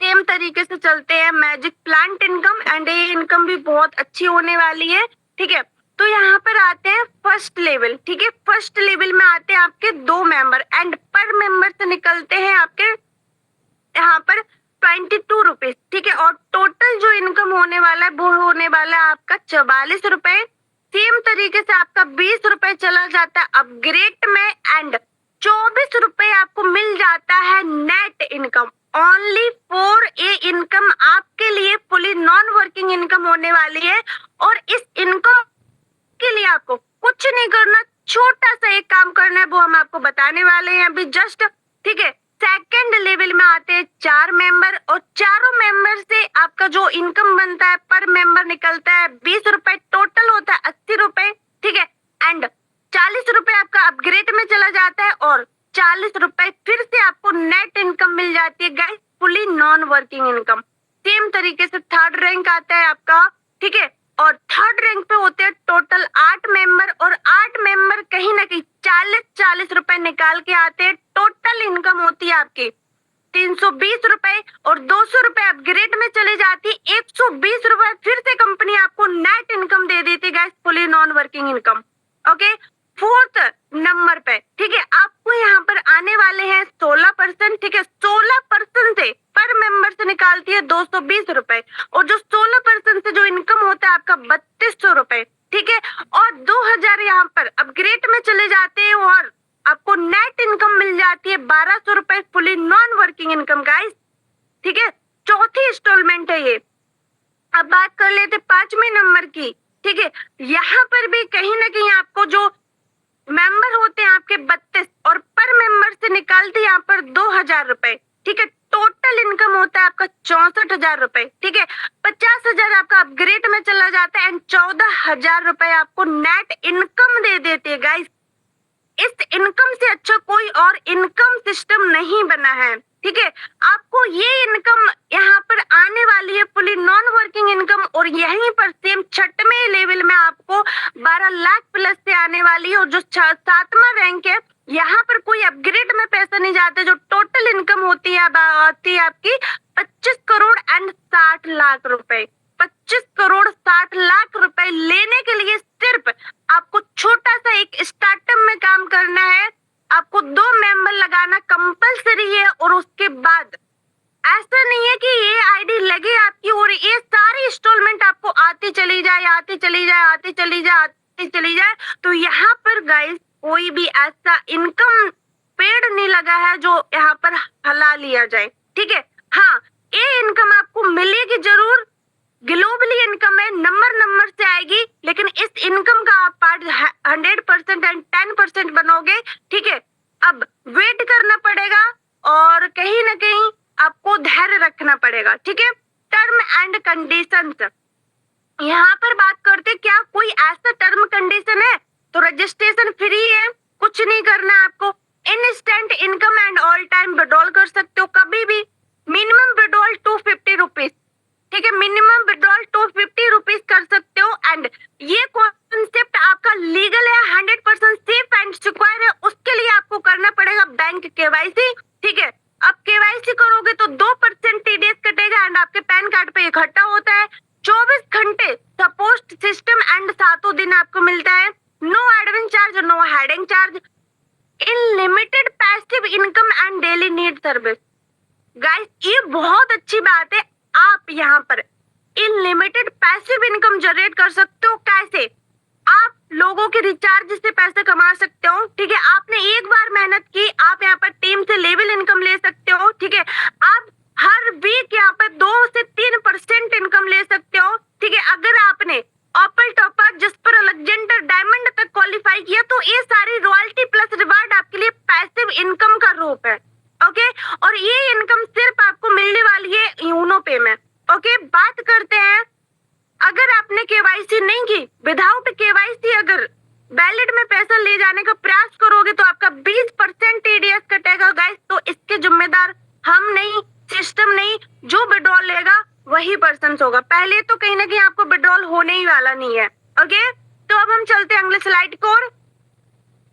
सेम तरीके से चलते हैं मैजिक प्लांट इनकम, एंड ये इनकम भी बहुत अच्छी होने वाली है, ठीक है। तो यहाँ पर आते हैं फर्स्ट लेवल, ठीक है। फर्स्ट लेवल में आते हैं आपके 2 मेंबर, एंड पर मेंबर से निकलते हैं आपके यहाँ पर 22 रुपीज, ठीक है। और टोटल जो इनकम होने वाला है वो होने वाला है आपका 44 रुपए। सेम तरीके से आपका 20 रुपए चला जाता है अपग्रेड में, एंड 24 रुपए आपको मिल जाता है net income. Only for a income आपके लिए फुली नॉन वर्किंग इनकम होने वाली है। और इस इनकम के लिए आपको कुछ नहीं करना, छोटा सा एक काम करना है, वो हम आपको बताने वाले हैं अभी जस्ट, ठीक है। सेकेंड लेवल में आते हैं 4 मेंबर, और चारों मेंबर से आपका जो इनकम बनता है पर मेंबर निकलता है 20 रुपए, टोटल होता है 80 रुपए, ठीक है। एंड 40 रुपए आपका अपग्रेड में चला जाता है, और 40 रुपए फिर से आपको नेट इनकम मिल जाती है guys, fully non working income. Same तरीके से थर्ड रैंक आता है आपका, ठीक है। और थर्ड रैंक पे होते हैं टोटल 8 मेंबर, और 8 मेंबर कहीं ना कहीं 40 रुपए निकाल के आते हैं। टोटल इनकम होती है आपकी 320 रुपए, और 200 रुपए अपग्रेड में चले जाती है। 120 रुपए फिर से कंपनी आपको नेट इनकम दे देती है, fully non working income, okay. Fourth number पे, ठीक है, आपको यहाँ पर आने वाले हैं 16%, ठीक है। 16% से पर मेंबर से निकालती है 220 रुपए, और जो 16% से जो इनकम होता है आपका 3200 रुपए, ठीक है। और 2000 यहाँ पर अपग्रेड में चले जाते हैं, और आपको नेट इनकम मिल जाती है 1200 रुपए, fully non working income guys, ठीक है। चौथी इंस्टॉलमेंट है ये। अब बात कर लेते 5वें नंबर की, ठीक है। यहाँ पर भी कहीं ना कहीं आपको जो मेंबर होते हैं आपके 32, और पर मेंबर से निकालते यहाँ पर 2000 रुपए, ठीक है। टोटल इनकम होता है आपका 64,000 रुपए, ठीक है। 50,000 आपका अपग्रेड में चला जाता है, एंड 14,000 रुपए आपको नेट इनकम दे देते हैं गाइस। इस इनकम से अच्छा कोई और इनकम सिस्टम नहीं बना है, ठीक है। आपको ये इनकम यहाँ पर आने वाली है फुली नॉन वर्किंग इनकम, और यहीं पर सेम 6वें लेवल में आपको 12 लाख प्लस से आने वाली है। और जो 7वां रैंक है, यहाँ पर कोई अपग्रेड में पैसा नहीं जाता। जो टोटल इनकम होती है आपकी 25 करोड़ एंड 60 लाख रुपए। 25 करोड़ 60 लाख रुपए लेने के लिए सिर्फ आपको छोटा सा एक स्टार्टअप में काम करना है। आपको 2 मेंबर लगाना कंपलसरी है, और उसके बाद ऐसा नहीं है कि ये आईडी लगे आपकी और ये सारी इंस्टॉलमेंट आपको आती चली जाए, आती चली जाए, आती चली जाए, आती चली जाए। तो यहाँ पर गाइस कोई भी ऐसा इनकम पेड़ नहीं लगा है जो यहाँ पर हला लिया जाए, ठीक है। हाँ, ये इनकम आपको मिलेगी जरूर, ग्लोबली इनकम है, नंबर से आएगी, लेकिन इस इनकम का आप पार्ट 100% एंड 10% बनोगे, ठीक है। अब वेट करना पड़ेगा, और कहीं ना कहीं आपको धैर्य रखना पड़ेगा, ठीक है। टर्म एंड कंडीशंस, यहाँ पर बात करते क्या कोई ऐसा टर्म कंडीशन है? तो रजिस्ट्रेशन फ्री है, कुछ नहीं करना आपको। Instant income and all time withdrawal कर सकते हो कभी भी। मिनिमम विड्रॉल 250 रुपीज, ठीक है। मिनिमम विड्रॉल 250 रुपीज कर सकते हो, एंड ये कॉन्सेप्ट आपका लीगल है, 100% सेफ एंड सिक्योर है। उसके लिए आपको करना पड़ेगा बैंक केवाईसी, ठीक है। अब केवाईसी करोगे तो 2% टीडीएस कटेगा, एंड आपके पैन कार्ड पे इकट्ठा होता है। 24 घंटे सपोर्ट सिस्टम एंड 7 दिन आपको मिलता है। No admin charge, no heading charge. Unlimited passive income and daily need service. Guys ये बहुत अच्छी बात है, आप यहाँ पर अनलिमिटेड पैसिव इनकम जनरेट कर सकते हो। कैसे? आप लोगों के रिचार्ज से पैसे कमा सकते हो, ठीक है। आपने एक बार मेहनत की, आप यहाँ पर टीम से लेवल इनकम ले सकते हो, ठीक है। आप हर वीक यहाँ पर 2 से 3% इनकम ले सकते हो, ठीक है। अगर आपने ओपल टॉपर जस्पर अलेक्जेंडर डायमंड तक क्वालिफाई किया तो ये सारी रॉयल्टी प्लस रिवार्ड आपके लिए पैसिव इनकम का रूप है, ओके। और ये इनकम सिर्फ आपको मिलने वाली है यूनो पे में, ओके। बात करते हैं, अगर आपने केवाईसी नहीं की, विदाउट केवाईसी अगर वैलिड में पैसा ले जाने का प्रयास करोगे तो आपका 20% टीडीएस कटेगा गाइस। तो इसके जिम्मेदार हम नहीं, सिस्टम नहीं, जो विड्रॉल लेगा वही पर्सन होगा। पहले तो कहीं ना कहीं आपको विड्रॉल होने ही वाला नहीं है, ओके। तो अब हम चलते हैं अगले स्लाइड को।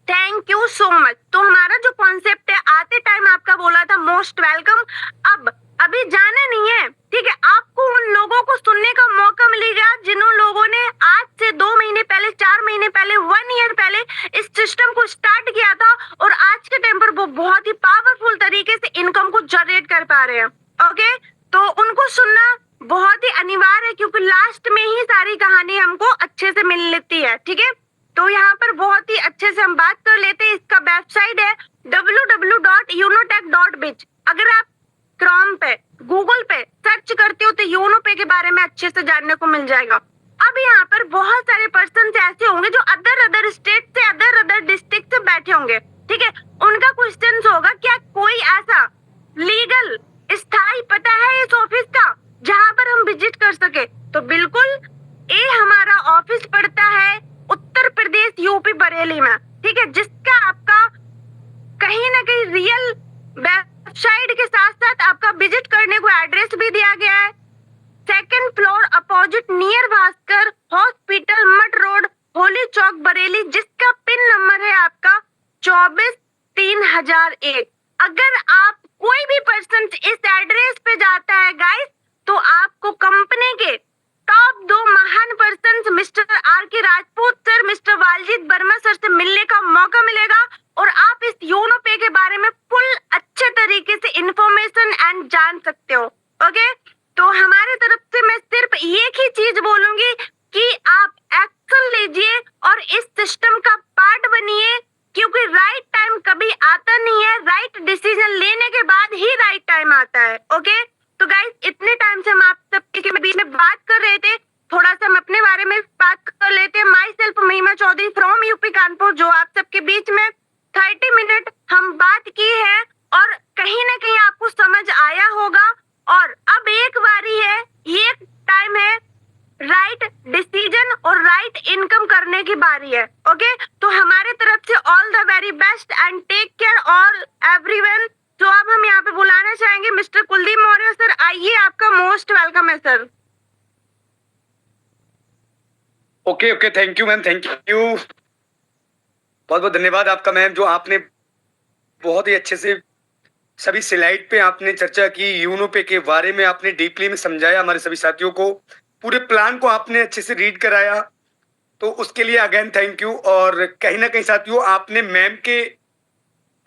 Thank you so much. तो हमारा जो कॉन्सेप्ट है, आते टाइम आपका बोला था मोस्ट वेलकम, अब अभी जाना नहीं है, ठीक है। आपको उन लोगों को सुनने का मौका मिलेगा जिन्होंने लोगों ने आज से 2 महीने पहले, 4 महीने पहले, 1 ईयर पहले इस सिस्टम को स्टार्ट किया था और आज के टाइम पर वो बहुत ही पावरफुल तरीके से इनकम को जनरेट कर पा रहे हैं, ओके। तो उनको सुनना बहुत ही अनिवार्य है क्योंकि लास्ट में ही सारी कहानी हमको अच्छे से मिल लेती है, ठीक है। तो यहाँ पर बहुत ही अच्छे से हम बात कर लेते हैं। इसका वेबसाइट है www.unotech.biz। अगर आप क्रोम पे, गूगल पे सर्च करते हो तो यूनो पे के बारे में अच्छे से जानने को मिल जाएगा। अब यहाँ पर बहुत सारे पर्सन ऐसे होंगे जो अदर स्टेट से, अदर डिस्ट्रिक्ट से बैठे होंगे, ठीक है। उनका क्वेश्चन होगा, क्या कोई ऐसा लीगल स्थायी पता है इस ऑफिस का जहाँ पर हम विजिट कर सके? तो बिल्कुल, ये हमारा ऑफिस पड़ता है उत्तर प्रदेश यूपी बरेली में, ठीक है। जिसका आपका कहीं ना कहीं रियल वेबसाइट के साथ साथ आपका विजिट करने को एड्रेस भी दिया गया है। 2nd floor opposite near Bhaskar hospital, मट रोड, होली चौक, बरेली, जिसका पिन नंबर है आपका 24-3001। अगर आप कोई भी पर्सन इस एड्रेस पे जाता है गाइस तो आपको कंपनी के टॉप 2 महान person mister R K Rajput sir, mister Waljit Varma sir से मिलने का मौका मिलेगा और आप इस यूनो पे के बारे में फुल अच्छे तरीके से इंफॉर्मेशन एंड जान सकते हो, ओके। तो हमारे तरफ से मैं सिर्फ एक ही चीज बोलूंगी कि आप एक्शन लीजिए और इस सिस्टम का पार्ट बनिए, क्योंकि राइट टाइम कभी आता नहीं है, राइट डिसीजन लेने के बाद ही राइट टाइम आता है, ओके। तो गाइस इतने टाइम से हम आप सबके बीच में बात कर रहे थे, थोड़ा सा हम अपने बारे में बात कर लेते हैं। माई सेल्फ महिमा चौधरी फ्रॉम यूपी कानपुर, जो आप सबके बीच में 30 मिनट हम बात की है और कहीं ना कहीं आपको समझ आया होगा। और अब एक बारी है, ये टाइम है राइट डिसीजन और राइट इनकम करने की बारी है, ओके। तो हमारे तरफ से all the very best and take care all everyone. तो अब हम यहाँ पे बुलाना चाहेंगे मिस्टर कुलदीप मौर्य सर, आइए, आपका मोस्ट वेलकम है sir. Okay, thank you ma'am, thank you, बहुत बहुत धन्यवाद आपका मैम, जो आपने बहुत ही अच्छे से सभी स्लाइड पे आपने चर्चा की, यूनो पे के बारे में आपने डीपली में समझाया हमारे सभी साथियों को, पूरे प्लान को आपने अच्छे से रीड कराया, तो उसके लिए अगेन थैंक यू। और कहीं ना कहीं साथियों आपने मैम के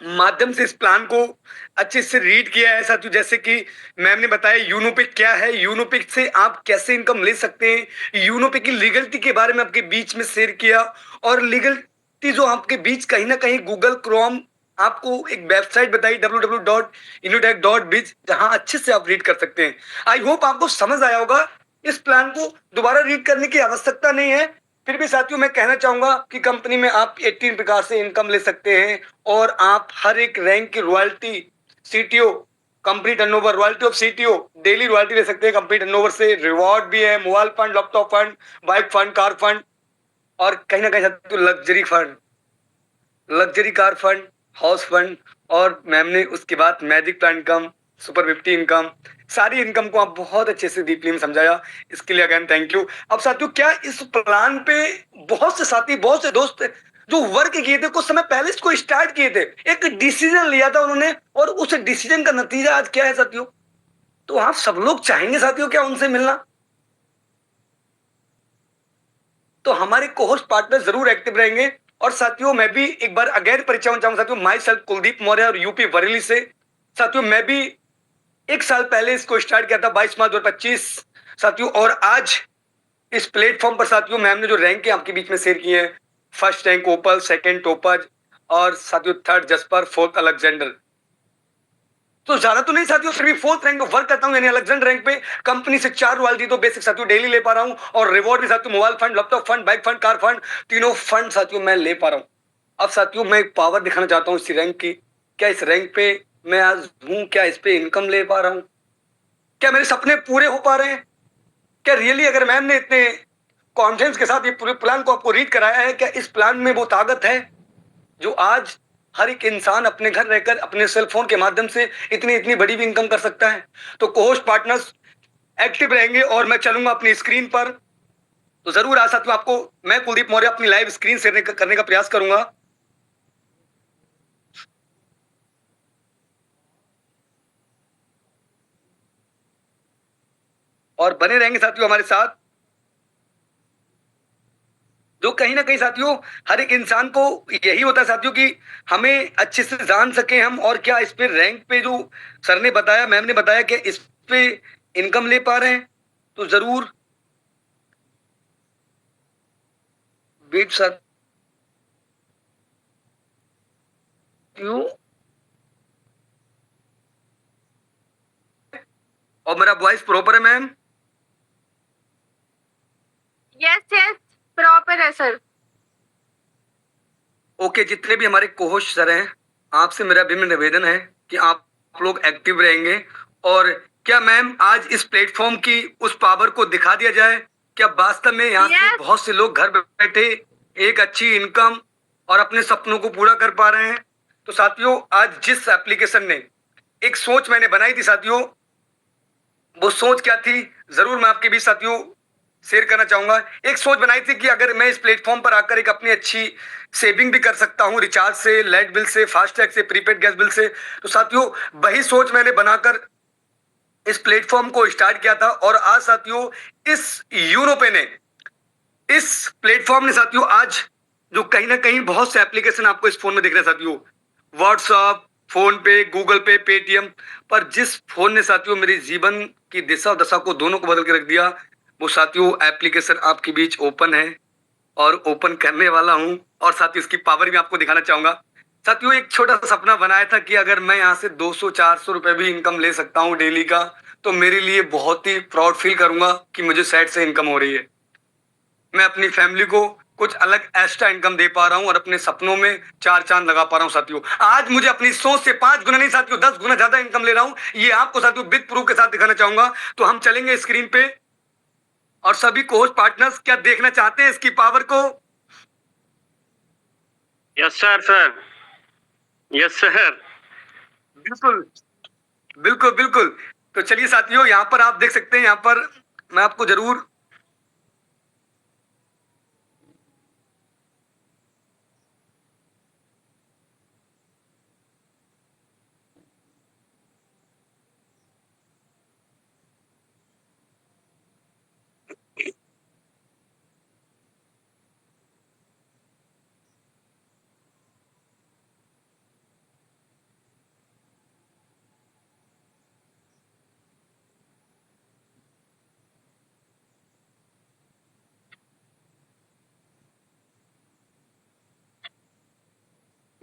माध्यम से इस प्लान को अच्छे से रीड किया है साथियों। जैसे कि मैम ने बताया यूनोपिक क्या है, यूनोपिक से आप कैसे इनकम ले सकते हैं, यूनोपिक की लीगलिटी के बारे में आपके बीच में शेयर किया, और लीगलिटी जो आपके बीच कहीं ना कहीं गूगल क्रोम आपको एक वेबसाइट बताई www.unotech.biz, जहां अच्छे से आप रीड कर सकते हैं। आई होप आपको समझ आया होगा, इस प्लान को दोबारा रीड करने की आवश्यकता नहीं है। फिर भी साथियों मैं कहना चाहूंगा कि कंपनी में आप 18 प्रकार से इनकम ले सकते हैं और आप हर एक रैंक की royalty, CTO, company turnover, royalty of CTO, daily royalty ले सकते हैं कंपनी टर्नओवर से। रिवॉर्ड भी है, mobile fund, laptop fund, bike fund, car fund, और कहीं ना कहीं साथियों luxury fund, luxury car fund, house fund, और मैम ने उसके बाद magic plan income, super 50 income, सारी इनकम को आप बहुत अच्छे से डीपली में समझाया, इसके लिए अगेन थैंक यू। अब साथियों क्या इस प्लान पे बहुत से साथी, बहुत से दोस्त जो वर्क किए थे, कुछ समय पहले इसको स्टार्ट किए थे, एक डिसीजन लिया था उन्होंने, और उस डिसीजन का नतीजा आज क्या है साथियों? तो आप सब लोग चाहेंगे साथियों क्या उनसे मिलना? तो हमारे कोहोस्ट पार्टनर जरूर एक्टिव रहेंगे और साथियों मैं भी एक बार अगेन परिचय होना चाहूंगा साथियों, माई सेल्फ कुलदीप मौर्य और यूपी बरेली से। साथियों मैं भी 1 साल पहले इसको स्टार्ट किया था 22 मार्च 2025 साथियों, और आज इस प्लेटफॉर्म पर साथियों मैम ने जो रैंक आपके बीच में शेयर किए हैं, फर्स्ट रैंक ओपल, सेकंड टोपज और साथियों थर्ड जस्पर, फोर्थ अलेक्जेंडर। तो ज्यादा तो नहीं साथियों, फिर भी फोर्थ रैंक पे वर्क करता हूं, यानी अलेक्जेंडर रैंक पे कंपनी से 4 रॉयल्टी तो बेसिक साथियों डेली ले पा रहा हूं, और रिवॉर्ड भी साथियों mobile fund, laptop fund, bike fund, car fund, तीनों फंड साथियों मैं ले पा रहा हूं। अब साथियों मैं एक पावर दिखाना चाहता हूं इस रैंक की। क्या इस रैंक पे मैं आज हूं? क्या इस पे इनकम ले पा रहा हूं? क्या मेरे सपने पूरे हो पा रहे हैं? क्या रियली अगर मैम ने इतने कॉन्फिडेंस के साथ ये पूरे प्लान को आपको रीड कराया है, क्या इस प्लान में वो ताकत है जो आज हर एक इंसान अपने घर रहकर अपने सेल फोन के माध्यम से इतनी इतनी बड़ी भी इनकम कर सकता है? तो कोहोस्ट पार्टनर्स एक्टिव रहेंगे और मैं चलूंगा अपनी स्क्रीन पर। तो जरूर आज साथियों आपको मैं कुलदीप मौर्य अपनी लाइव स्क्रीन शेयर करने का प्रयास करूंगा। और बने रहेंगे साथियों हमारे साथ। जो कहीं ना कहीं साथियों हर एक इंसान को यही होता है साथियों कि हमें अच्छे से जान सके हम, और क्या इस पे रैंक पे जो सर ने बताया, मैम ने बताया कि इस पे इनकम ले पा रहे हैं, तो जरूर वेट साथियों। और मेरा वॉइस प्रॉपर है मैम? यस यस, प्रॉपर है सर। ओके, जितने भी हमारे कोहोस्ट सर हैं, आपसे मेरा विनम्र निवेदन है कि आप लोग एक्टिव रहेंगे। और क्या मैम आज इस प्लेटफॉर्म की उस पावर को दिखा दिया जाए? क्या वास्तव में यहाँ से Yes. बहुत से लोग घर बैठे एक अच्छी इनकम और अपने सपनों को पूरा कर पा रहे हैं? तो साथियों आज जिस एप्लीकेशन ने एक सोच मैंने बनाई थी साथियों, वो सोच क्या थी जरूर मैं आपके बीच साथियों शेयर करना चाहूंगा। एक सोच बनाई थी कि अगर मैं इस प्लेटफॉर्म पर आकर एक अपनी अच्छी सेविंग भी कर सकता हूं, रिचार्ज से, लाइट बिल से, फास्टैग से, प्रीपेड गैस बिल से, तो साथियों वही सोच मैंने बनाकर इस प्लेटफॉर्म को स्टार्ट किया था। और आज साथियों इस यूरोपे ने, इस प्लेटफॉर्म ने साथियों आज जो कहीं ना कहीं बहुत से एप्लीकेशन आपको इस फोन में दिख रहे हैं साथियों, व्हाट्सएप, फोन पे, गूगल पे, पेटीएम, पर जिस फोन ने साथियों मेरे जीवन की दिशा और दशा को दोनों को बदल के रख दिया, वो साथियों एप्लीकेशन आपके बीच ओपन है और ओपन करने वाला हूं। और साथियों इसकी पावर भी आपको दिखाना चाहूंगा। साथियों एक छोटा सा सपना बनाया था कि अगर मैं यहाँ से 200-400 रुपए भी इनकम ले सकता हूँ डेली का, तो मेरे लिए बहुत ही प्राउड फील करूंगा कि मुझे साइड से इनकम हो रही है। मैं अपनी फैमिली को कुछ अलग एक्स्ट्रा इनकम दे पा रहा हूं और अपने सपनों में 4 चांद लगा पा रहा हूं साथियों। आज मुझे अपनी सोच से 5 गुना नहीं साथियों 10 गुना ज्यादा इनकम ले रहा हूं, ये आपको साथियों विद प्रूफ के साथ दिखाना चाहूंगा। तो हम चलेंगे स्क्रीन पे और सभी कोच पार्टनर्स क्या देखना चाहते हैं इसकी पावर को? Yes sir, yes sir. बिल्कुल बिल्कुल बिल्कुल। तो चलिए साथियों यहाँ पर आप देख सकते हैं, यहाँ पर मैं आपको जरूर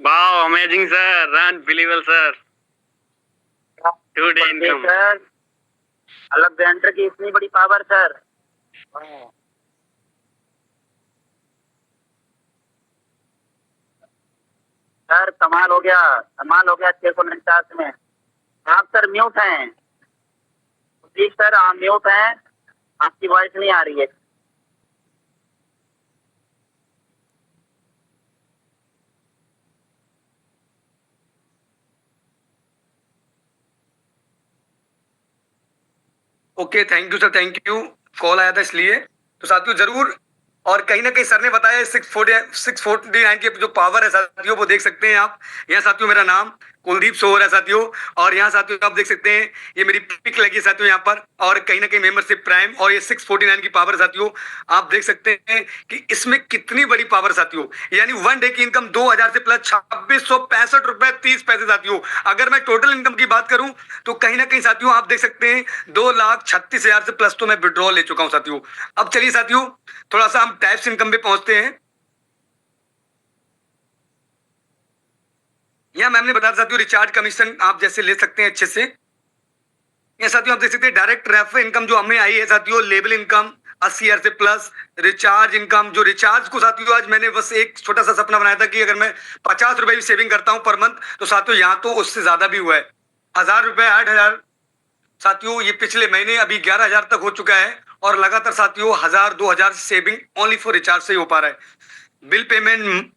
wow, amazing sir, unbelievable sir. Today income sir, Alexander की इतनी बड़ी पावर सर। सर कमाल हो गया, कमाल हो गया 649 में। आप सर म्यूट हैं प्लीज सर, आप म्यूट हैं, आपकी वॉइस नहीं आ रही है। Okay, thank you sir, thank you. Call आया था इसलिए। तो साथियों जरूर, और कहीं ना कहीं सर ने बताया 649 की जो पावर है साथियों वो देख सकते हैं आप। यह साथियों मेरा नाम कुलदीप शो हो रहा है साथियों। और यहाँ साथियों आप देख सकते हैं ये मेरी पिक लगी है साथियों यहाँ पर, और कहीं ना कहीं मेंबरशिप प्राइम, और ये 649 की पावर साथियों आप देख सकते हैं कि इसमें कितनी बड़ी पावर साथियों, यानी वन डे की इनकम 2000 से प्लस 2665 रुपए 30 पैसे साथियों। अगर मैं टोटल इनकम की बात करूं तो कहीं ना कहीं साथियों आप देख सकते हैं 2,36,000 से प्लस तो मैं विड्रॉल ले चुका हूं साथियों। अब चलिए साथियों थोड़ा सा हम टाइप्स इनकम पे पहुंचते हैं। यहाँ मैम ने बताया साथियों रिचार्ज कमीशन आप जैसे ले सकते हैं अच्छे से। ये साथियों आप देख सकते हैं डायरेक्ट रेफर इनकम जो हमें आई है साथियों, लेबल इनकम 80,000 से प्लस, रिचार्ज इनकम, जो रिचार्ज को साथियों आज मैंने बस एक छोटा सा सपना बनाया था कि अगर मैं 50 रुपए भी सेविंग करता हूं पर मंथ, तो साथियों यहाँ तो उससे ज्यादा भी हुआ है, 1000 रुपए 8,000 साथियों, ये पिछले महीने अभी 11,000 तक हो चुका है, और लगातार साथियों 1,000-2,000 सेविंग ओनली फॉर रिचार्ज से ही हो पा रहा है। Bill payment,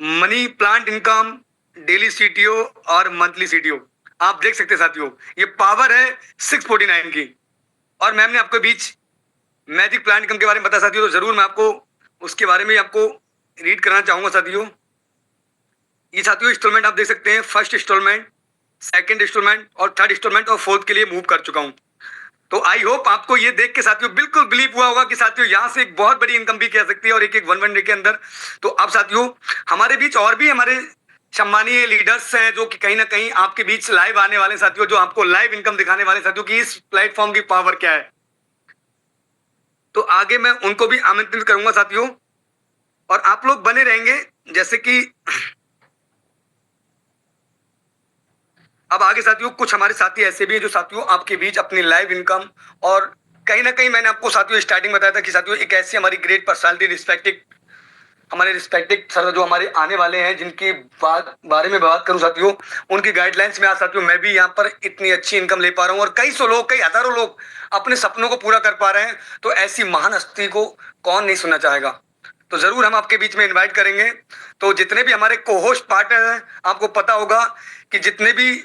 money plant income, daily CTO और मंथली सीटीओ आप देख सकते हैं साथियों, ये पावर है 649 की। और मैम ने आपको बीच मैजिक प्लांट इनकम के बारे में बताया साथियों, तो जरूर मैं आपको उसके बारे में आपको रीड करना चाहूंगा साथियों। ये साथियों इंस्टॉलमेंट आप देख सकते हैं, फर्स्ट इंस्टॉलमेंट, सेकंड इंस्टॉलमेंट और थर्ड इंस्टॉलमेंट और फोर्थ के लिए मूव कर चुका हूं। तो आई होप आपको ये देख के साथियों बिल्कुल बिलीव हुआ होगा कि साथियों यहाँ से एक बहुत बड़ी इनकम भी कह सकती है, और एक एक वन डे के अंदर। तो अब साथियों हमारे बीच और भी हमारे सम्मानीय लीडर्स हैं जो कि कहीं ना कहीं आपके बीच लाइव आने वाले साथियों, जो आपको लाइव इनकम दिखाने वाले साथियों कि इस प्लेटफॉर्म की पावर क्या है। तो आगे मैं उनको भी आमंत्रित करूंगा साथियों, और आप लोग बने रहेंगे। जैसे कि अब आगे साथियों कुछ हमारे साथी ऐसे भी हैं जो साथियों आपके बीच अपनी लाइव इनकम, और कहीं ना कहीं मैंने आपको साथियों स्टार्टिंग बताया था कि साथियों एक ऐसी हमारी ग्रेट पर्सनालिटी रिस्पेक्टेड हमारे रिस्पेक्टेड सर जो हमारे आने वाले हैं, जिनके बारे में बात करूं साथियों, उनकी गाइडलाइंस में आज साथियों मैं भी यहाँ पर इतनी अच्छी इनकम ले पा रहा हूँ, और कई सौ लोग, कई हजारों लोग अपने सपनों को पूरा कर पा रहे हैं। तो ऐसी महान हस्ती को कौन नहीं सुनना चाहेगा। तो जरूर हम आपके बीच में इन्वाइट करेंगे। तो जितने भी हमारे को होस्ट पार्टनर हैं, आपको पता होगा कि जितने भी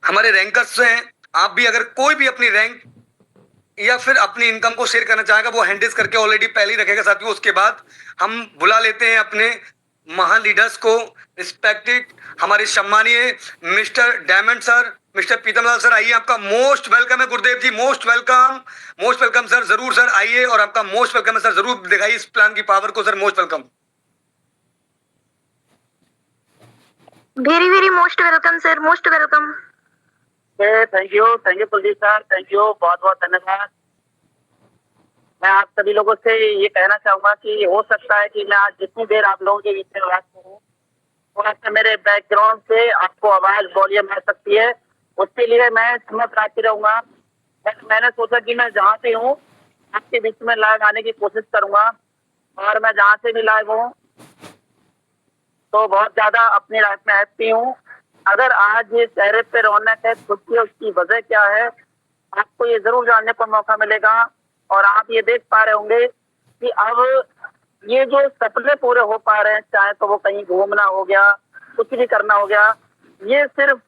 हमारे रैंकर्स हैं, आप भी अगर कोई भी अपनी रैंक या फिर अपनी इनकम को शेयर करना चाहेगा, वो हैंडल्स करके ऑलरेडी पहले ही रखेगा साथियों। उसके बाद हम बुला लेते हैं अपने महान लीडर्स को, रिस्पेक्टेड हमारे सम्मानीय mister diamond sir, mister Pitamlal sir, आइए, आपका मोस्ट वेलकम है। Gurudev ji most welcome sir, जरूर सर आइए, और आपका मोस्ट वेलकम है सर, जरूर दिखाइए इस प्लान की पावर को sir, most welcome. Very very most welcome sir, most welcome. Thank you Kuldeep sir, thank you, बहुत बहुत धन्यवाद। मैं आप सभी लोगों से ये कहना चाहूंगा कि हो सकता है कि मैं आज जितनी देर आप लोगों के बीच में बात करूं, थोड़ा सा मेरे बैकग्राउंड से आपको आवाज वॉल्यूम आ सकती है, उसके लिए मैं क्षमा प्रार्थी रहूंगा। मैंने सोचा कि मैं जहाँ से हूँ आपके बीच में लाइव आने की कोशिश करूंगा, और मैं जहाँ से भी लाइव हूँ तो बहुत ज्यादा अपनी लाइफ में हैप्पी हूँ। अगर आज ये चेहरे पे रौनक है, खुशी है, उसकी वजह क्या है आपको ये जरूर जानने का मौका मिलेगा। और आप ये देख पा रहे होंगे कि अब ये जो सपने पूरे हो पा रहे हैं, चाहे तो वो कहीं घूमना हो गया, कुछ भी करना हो गया, ये सिर्फ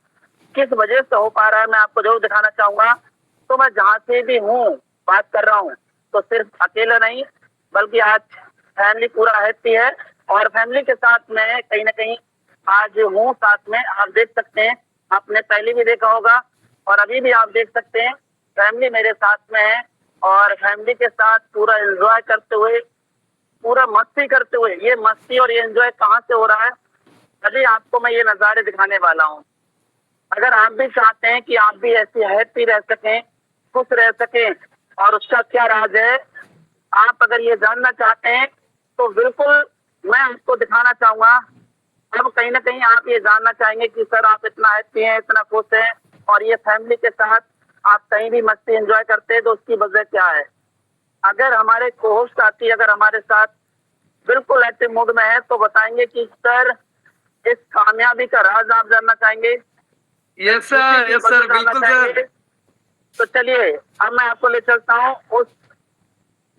किस वजह से हो पा रहा है मैं आपको जरूर दिखाना चाहूंगा। तो मैं जहाँ से भी हूँ बात कर रहा हूँ, तो सिर्फ अकेला नहीं बल्कि आज फैमिली पूरा हैप्पी है, और फैमिली के साथ में कहीं ना कहीं आज हूँ साथ में। आप देख सकते हैं, आपने पहले भी देखा होगा और अभी भी आप देख सकते हैं, फैमिली मेरे साथ में है, और फैमिली के साथ पूरा एंजॉय करते हुए, पूरा मस्ती करते हुए। ये मस्ती और ये एंजॉय कहाँ से हो रहा है, अभी आपको मैं ये नज़ारे दिखाने वाला हूँ। अगर आप भी चाहते हैं कि आप भी ऐसे हैप्पी रह सकें, खुश रह सकें, और उसका क्या राज है, आप अगर ये जानना चाहते हैं तो बिल्कुल मैं आपको दिखाना चाहूंगा। अब कहीं ना कहीं आप ये जानना चाहेंगे कि सर आप इतना हैप्पी हैं, इतना खुश हैं, और ये फैमिली के साथ आप कहीं भी मस्ती एंजॉय करते हैं, तो उसकी वजह क्या है। अगर हमारे को-होस्ट साथी अगर हमारे साथ बिल्कुल एक्टिव मूड में है तो बताएंगे कि सर इस कामयाबी का राज आप जानना चाहेंगे। यस सर बिल्कुल सर। तो चलिए अब मैं आपको ले चलता हूँ उस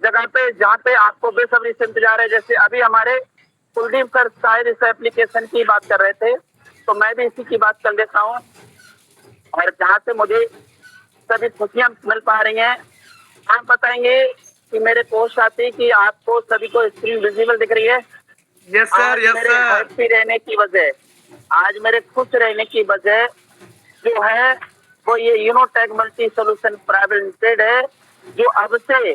जगह पे जहाँ पे आपको बेसब्री से इंतजार है। जैसे अभी हमारे कुलदीप सर शायद इस एप्लीकेशन की बात कर रहे थे, तो मैं भी इसी की बात कर लेता हूँ, और जहाँ से मुझे सभी खुशियाँ मिल पा रही हैं। आप बताएंगे कि मेरे कोच साथी की आपको सभी को स्क्रीन विजिबल दिख रही है। यस सर हैप्पी रहने की वजह आज मेरे खुश रहने की वजह जो है वो ये यूनोटेक मल्टी सोल्यूशन प्राइवेट लिमिटेड है, जो अब से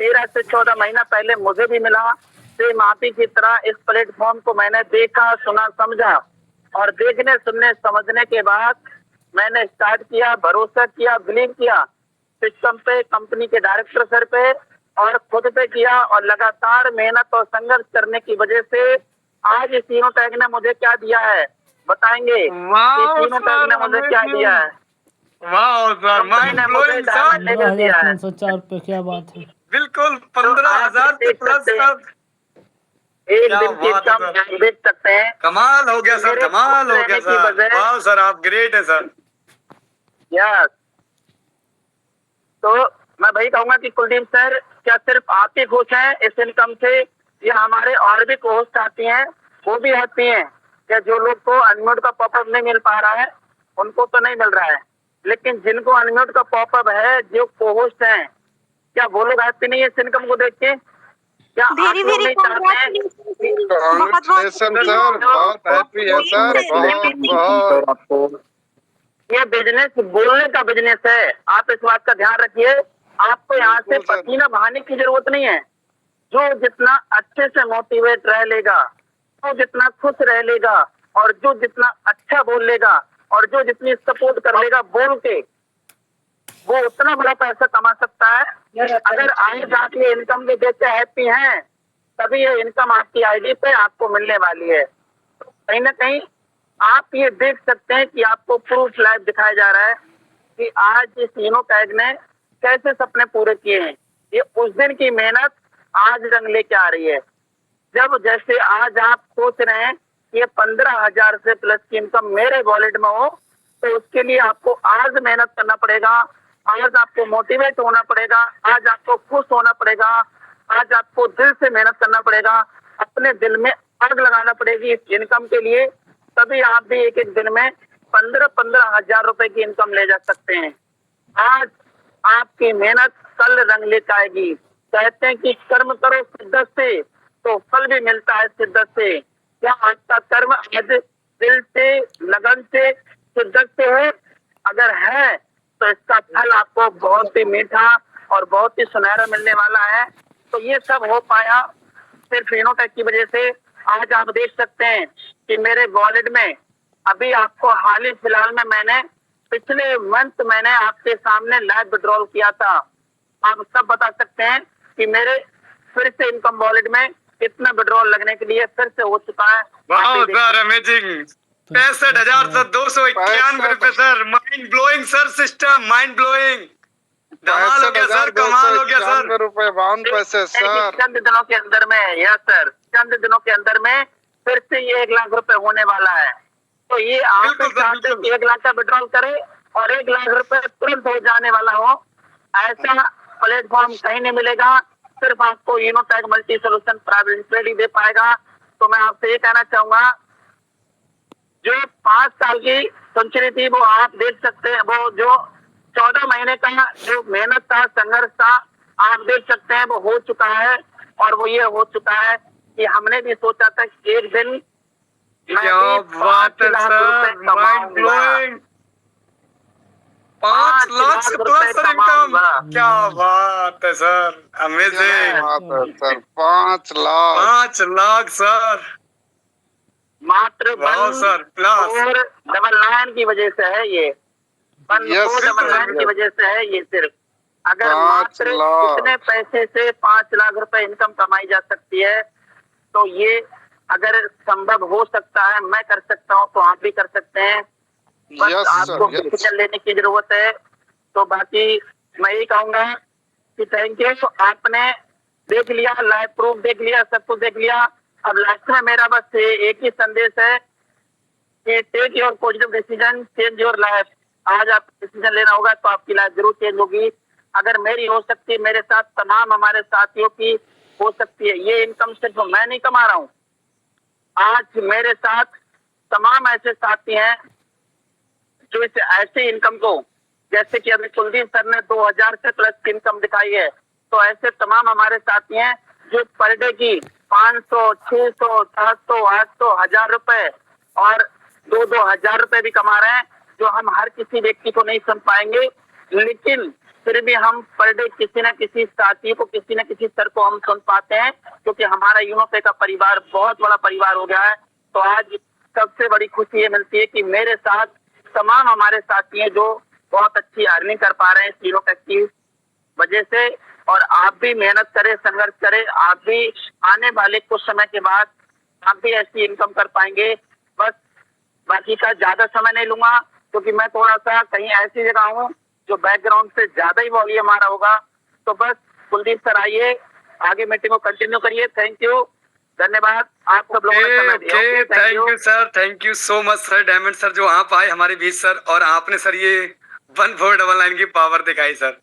13 से 14 महीना पहले मुझे भी मिला। सेम आप ही की तरह इस प्लेटफॉर्म को मैंने देखा, सुना, समझा और देखने, सुनने, समझने के बाद मैंने स्टार्ट किया, भरोसा किया, बिलीव किया सिस्टम पे, कंपनी के डायरेक्टर सर पे और खुद पे किया और लगातार मेहनत और संघर्ष करने की वजह से आज इस यूनोटेक ने मुझे क्या दिया है बताएंगे। यूनोटेक ने मुझे क्या दिया है? वाह सर, माइंड ब्लोइंग सर। 15,304 रुपये, क्या बात है। बिल्कुल 15,000 से प्लस सर। एक क्या दिन की बात है कम सर। देख सकते हैं। कमाल हो गया सर, मेरे कमाल हो खुश गया रहने की सर। वजह- वाह सर, आप ग्रेट है सर। यस, तो मैं वही कहूंगा कि कुलदीप सर, क्या सिर्फ आप ही खुश हैं इस इनकम से या हमारे और भी कोस्ट आती हैं वो भी हैप्पी हैं? क्या जो लोग को अनम्यूट का पॉपअप नहीं मिल पा रहा है उनको तो नहीं मिल रहा है, लेकिन जिनको अनम्यूट का पॉपअप है, जो को-होस्ट हैं, क्या वो लोग हैप्पी नहीं है इस इनकम को देख के? क्या आप वेरी लोग वेरी नहीं चाहते हैं? कांग्रेचुलेशन सर, बहुत हैप्पी है सर, बहुत बहुत। ये बिजनेस बोलने का बिजनेस है, आप इस बात का ध्यान रखिए। आपको यहाँ से बिल्कुल सर। पसीना बहाने की जरूरत नहीं है। जो जितना अच्छे से मोटिवेट रह लेगा, जो जितना खुश रह लेगा और जो जितना अच्छा बोल लेगा और जो जितनी सपोर्ट कर लेगा बोल के, वो उतना बड़ा पैसा कमा सकता है। अगर आज आप ये इनकम के देख के हैप्पी हैं, तभी ये इनकम आपकी आईडी पे आपको मिलने वाली है। कहीं ना कहीं आप ये देख सकते हैं कि आपको प्रूफ लाइव दिखाया जा रहा है कि आज इस यूनोटेक ने कैसे सपने पूरे किए हैं। ये उस दिन की मेहनत आज रंग लेके आ रही है। जब जैसे आज आप सोच रहे हैं कि ये 15,000 से प्लस की इनकम मेरे वॉलेट में हो, तो उसके लिए आपको आज मेहनत करना पड़ेगा, आज आपको मोटिवेट होना पड़ेगा, आज आपको खुश होना पड़ेगा, आज आपको दिल से मेहनत करना पड़ेगा, अपने दिल में आग लगाना पड़ेगी इस इनकम के लिए। तभी आप भी एक एक दिन में 15-15 हजार रुपए की इनकम ले जा सकते हैं। आज आपकी मेहनत कल रंग लेकर आएगी। कहते हैं कि कर्म करो शिद्दत से तो फल भी मिलता है शिद्दत से। क्या आपका कर्म आज दिल से, लगन से, शिद्दत से है? अगर है तो इसका फल आपको बहुत ही मीठा और बहुत ही सुनहरा मिलने वाला है। तो ये सब हो पाया सिर्फ यूनोटेक की वजह से। आज आप देख सकते हैं कि मेरे वॉलेट में अभी आपको हाल ही फिलहाल में मैंने पिछले मंथ मैंने आपके सामने लाइव विड्रॉल किया था। आप सब बता सकते हैं कि मेरे फिर से इनकम वॉलेट में कितना विड्रॉल लगने के लिए फिर से हो चुका है। वाह सर, अमेजिंग। 65,291 रुपए sir. Mind blowing sir, system mind blowing. कमाल हो गया सर, कमाल हो गया सर। ₹52 सर। चंद दिनों के अंदर में, यस सर, चंद दिनों के अंदर में फिर से ये 1 लाख रुपए होने वाला है। तो ये आप बिल्कुल सर, चाहते हैं कि 1 लाख का विड्रॉल करे और 1 लाख रुपए तुरंत हो जाने वाला हो, ऐसा प्लेटफॉर्म कहीं नहीं मिलेगा। सिर्फ आपको यूनोटेक मल्टी सोल्यूशन प्राइवेट लिमिटेड ही दे पाएगा। तो मैं आपसे ये कहना चाहूंगा, जो 5 साल की सेंचुरी थी वो आप देख सकते हैं, वो जो 14 महीने का जो मेहनत था, संघर्ष था, आप देख सकते हैं वो हो चुका है। और वो ये हो चुका है कि हमने भी सोचा था कि एक दिन मैं क्या भी बात 5 है लाख सर, रुपए माइंड कमाऊंगा। ब्लोइंग। 5 लाख से प्लस सर इनकम। क्या बात है सर, क्या अमेजिंग। बात है सर, 5 लाख। 5 लाख सर। मात्र वाह सर, प्लस 499 की वजह से है ये। Yes, 499 की वजह से है ये। सिर्फ अगर 5 मात्र लाख। इतने पैसे से 5 लाख रुपए इनकम कमाई जा सकती है, तो ये अगर संभव हो सकता है, मैं कर सकता हूँ, तो आप भी कर सकते हैं। बस Yes, आपको sir, yes. डिसीजन लेने की जरूरत है। तो बाकी मैं यही कहूंगा कि थैंक यू। आपने देख लिया, लाइव प्रूफ देख लिया, सब कुछ देख लिया। अब लास्ट में मेरा बस एक ही संदेश है कि take your positive decision, change your life. आज आप डिसीजन लेना होगा तो आपकी लाइफ जरूर चेंज होगी। अगर मेरी हो सकती है, मेरे साथ तमाम हमारे साथियों की हो सकती है। ये इनकम सिर्फ मैं नहीं कमा रहा हूँ, आज मेरे साथ तमाम ऐसे साथी हैं जो इस ऐसे इनकम को, जैसे कि अभी कुलदीप सर ने 2000 से प्लस की इनकम दिखाई है, तो ऐसे तमाम हमारे साथी हैं जो पर डे की 500, 600, 700, 800, 1000 रुपए और 2-2 हजार रुपए भी कमा रहे हैं, जो हम हर किसी व्यक्ति को नहीं सुन पाएंगे, लेकिन फिर भी हम पर डे किसी न किसी साथी को, किसी न किसी सर को हम सुन पाते हैं, क्योंकि हमारा यूनोपे का परिवार बहुत बड़ा परिवार हो गया है। तो आज सबसे बड़ी खुशी ये मिलती है कि मेरे साथ तमाम हमारे साथी हैं जो बहुत अच्छी अर्निंग कर पा रहे हैं इस यूनोपे की वजह से। और आप भी मेहनत करें, संघर्ष करें, आप भी आने वाले कुछ समय के बाद आप भी ऐसी इनकम कर पाएंगे। बस बाकी का ज्यादा समय नहीं लूंगा, क्योंकि मैं थोड़ा सा कहीं ऐसी जगह हूँ जो बैकग्राउंड से ज्यादा ही वॉल्यूम आ रहा होगा। तो बस कुलदीप सर आइए, आगे मीटिंग को कंटिन्यू करिए। थैंक यू, धन्यवाद आप सब लोगों ने समय दिया। Okay, thank you sir, thank you so much sir, diamond sir, जो आप आए हमारे बीच सर, और आपने सर ये 1499 की पावर दिखाई सर।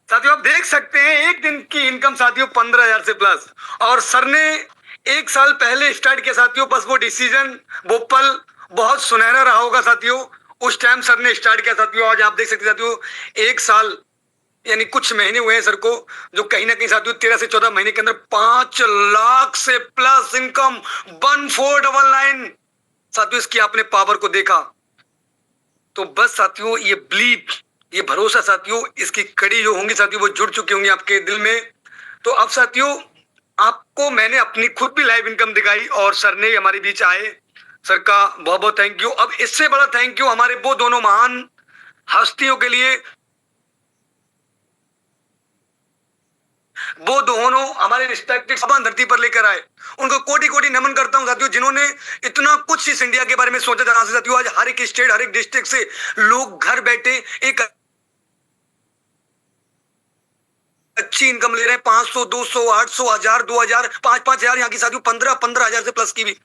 साथियों आप देख सकते हैं एक दिन की इनकम साथियों 15,000 से प्लस, और सर ने 1 साल पहले स्टार्ट किया साथियों। बस वो डिसीजन, वो पल बहुत सुनहरा रहा होगा साथियों, उस टाइम सर ने स्टार्ट किया साथियों। आज आप देख सकते हैं साथियों 1 साल यानी कुछ महीने हुए हैं सर को, जो कहीं ना कहीं साथियों 13 से 14 महीने के अंदर 5 लाख से प्लस इनकम 1499 साथियों, इसकी आपने पावर को देखा। तो बस साथियों ये बिलीव, ये भरोसा साथियों, इसकी कड़ी जो होंगी साथियों वो जुड़ चुकी होंगी आपके दिल में। तो अब साथियों आपको मैंने अपनी खुद भी लाइव इनकम दिखाई, और सर ने हमारे बीच आए, सर का बहुत बहुत थैंक यू। अब इससे बड़ा थैंक यू हमारे वो दोनों महान हस्तियों के लिए, वो दोनों हमारे रिस्पेक्टेड समान धरती पर लेकर आए। उनको कोटि कोटि नमन करता हूं साथियों, जिन्होंने इतना कुछ इस इंडिया के बारे में सोचा, जहां से साथियों आज हर एक स्टेट, हर एक डिस्ट्रिक्ट से लोग घर बैठे एक अच्छी इनकम ले रहे हैं। 500, 200, 800, 1000, 2000, 5-5 हजार, यहाँ की साथियों 15-15 हजार से प्लस की भी।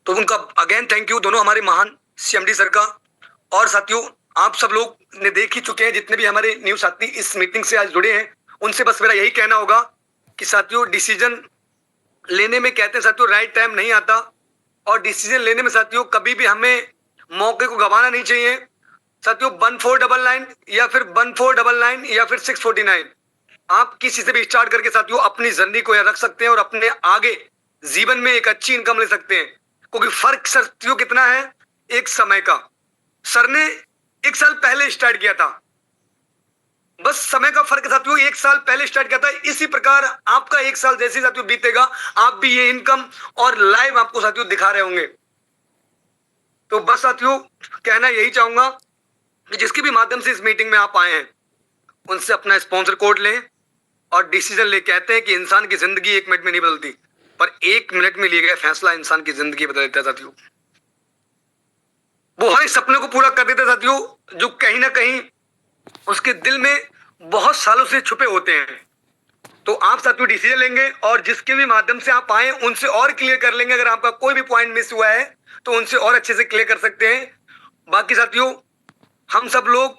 तो उनका अगेन थैंक यू, दोनों हमारे महान सीएमडी सर का। और साथियों आप सब लोग ने देख ही चुके हैं, जितने भी हमारे न्यू साथी इस मीटिंग से आज जुड़े हैं, उनसे बस मेरा यही कहना होगा कि साथियों डिसीजन लेने में कहते हैं साथियों राइट टाइम नहीं आता, और डिसीजन लेने में साथियों कभी भी हमें मौके को गंवाना नहीं चाहिए साथियों। 1499 या फिर 1499 या फिर 649, आप किसी से भी स्टार्ट करके साथियों अपनी जर्नी को यहाँ रख सकते हैं और अपने आगे जीवन में एक अच्छी इनकम ले सकते हैं। क्योंकि फर्क साथियों कितना है, एक समय का। सर ने 1 साल पहले स्टार्ट किया था, बस समय का फर्क साथियों, 1 साल पहले स्टार्ट किया था। इसी प्रकार आपका 1 साल जैसे साथियों बीतेगा, आप भी ये इनकम और लाइव आपको साथियों दिखा रहे होंगे। तो बस साथियों कहना यही चाहूंगा कि जिसके भी माध्यम से इस मीटिंग में आप आए हैं, उनसे अपना स्पॉन्सर कोड लें और डिसीजन ले। कहते हैं कि इंसान की जिंदगी 1 मिनट में नहीं बदलती, पर 1 मिनट में लिया गया फैसला इंसान की जिंदगी बदल देता है साथियों। वो हर सपने को पूरा कर देता है साथियों, जो कहीं ना कहीं उसके दिल में बहुत सालों से छुपे होते हैं। तो आप साथियों डिसीजन लेंगे और जिसके भी माध्यम से आप आए उनसे और क्लियर कर लेंगे। अगर आपका कोई भी पॉइंट मिस हुआ है तो उनसे और अच्छे से क्लियर कर सकते हैं। बाकी साथियों हम सब लोग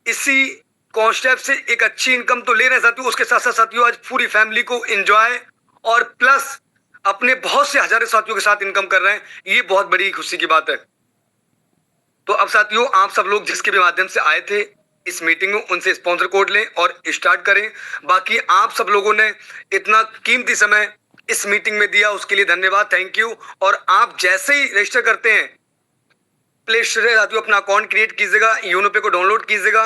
इसी कॉन्सेप्ट से एक अच्छी इनकम तो ले रहे हैं साथियों, उसके साथ साथ साथियों आज पूरी फैमिली को एंजॉय और प्लस अपने बहुत से हजारों साथियों के साथ इनकम कर रहे हैं। ये बहुत बड़ी खुशी की बात है। तो अब साथियों आप सब लोग जिसके भी माध्यम से आए थे इस मीटिंग में, उनसे स्पॉन्सर कोड लें और स्टार्ट करें। बाकी आप सब लोगों ने इतना कीमती समय इस मीटिंग में दिया, उसके लिए धन्यवाद, थैंक यू। और आप जैसे ही रजिस्टर करते हैं प्ले स्टोर से साथियों अपना अकाउंट क्रिएट कीजिएगा, यूनोपे को डाउनलोड कीजिएगा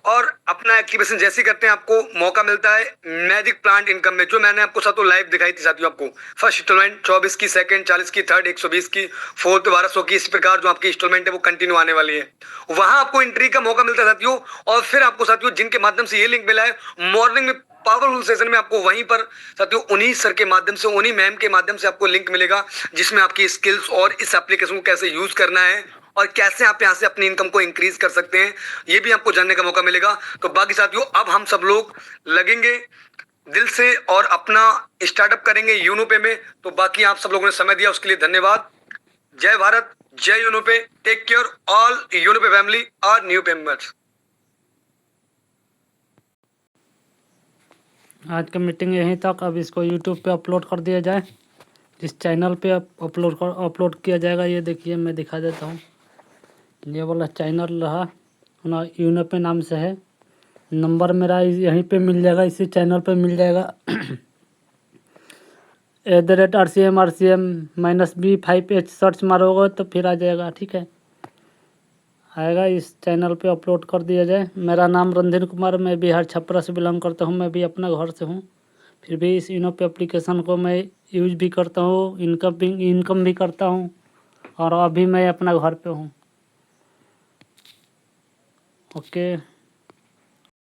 और अपना एक्टिवेशन जैसे ही करते हैं आपको मौका मिलता है मैजिक प्लांट इनकम में, जो मैंने आपको साथियों लाइव दिखाई थी साथियों। आपको फर्स्ट इंस्टॉलमेंट 24 की, सेकंड 40 की, थर्ड 120 की, फोर्थ 1200 की, इस प्रकार जो आपकी इंस्टॉलमेंट है वो कंटिन्यू आने वाली है। वहां आपको एंट्री का मौका मिलता है साथियों। और फिर आपको साथियों जिनके माध्यम से ये लिंक मिला है मॉर्निंग में पावरफुल सेशन में, आपको वहीं पर साथियों उन्हीं सर के माध्यम से, उन्हीं मैम के माध्यम से आपको लिंक मिलेगा, जिसमें आपकी स्किल्स और इस एप्लीकेशन को कैसे यूज करना है और कैसे आप यहाँ से अपनी इनकम को इंक्रीज कर सकते हैं, ये भी आपको जानने का मौका मिलेगा। तो बाकी साथियों अब हम सब लोग लगेंगे दिल से और अपना स्टार्टअप करेंगे यूनोपे में। तो बाकी आप सब लोगों ने समय दिया उसके लिए धन्यवाद। जय भारत, जय यूनोपे, टेक केयर ऑल यूनोपे फैमिली और न्यू मेंबर्स। आज का मीटिंग यहीं तक। अब इसको यूट्यूब पे अपलोड कर दिया जाए, जिस चैनल पे अपलोड किया जाएगा। ये देखिए मैं दिखा देता हूँ, ये वाला चैनल रहा ना, यूनोपे नाम से है। नंबर मेरा यहीं पे मिल जाएगा, इसी चैनल पे मिल जाएगा। @RCM-B5H सर्च मारोगे तो फिर आ जाएगा। ठीक है, आएगा, इस चैनल पे अपलोड कर दिया जाए। मेरा नाम रणधीर कुमार, मैं बिहार छपरा से बिलोंग करता हूँ। मैं भी अपना घर से हूँ, फिर भी इस इनो पे एप्लीकेशन को मैं यूज भी करता हूँ, इनकम भी करता हूँ, और अभी मैं अपना घर पे हूँ। ओके।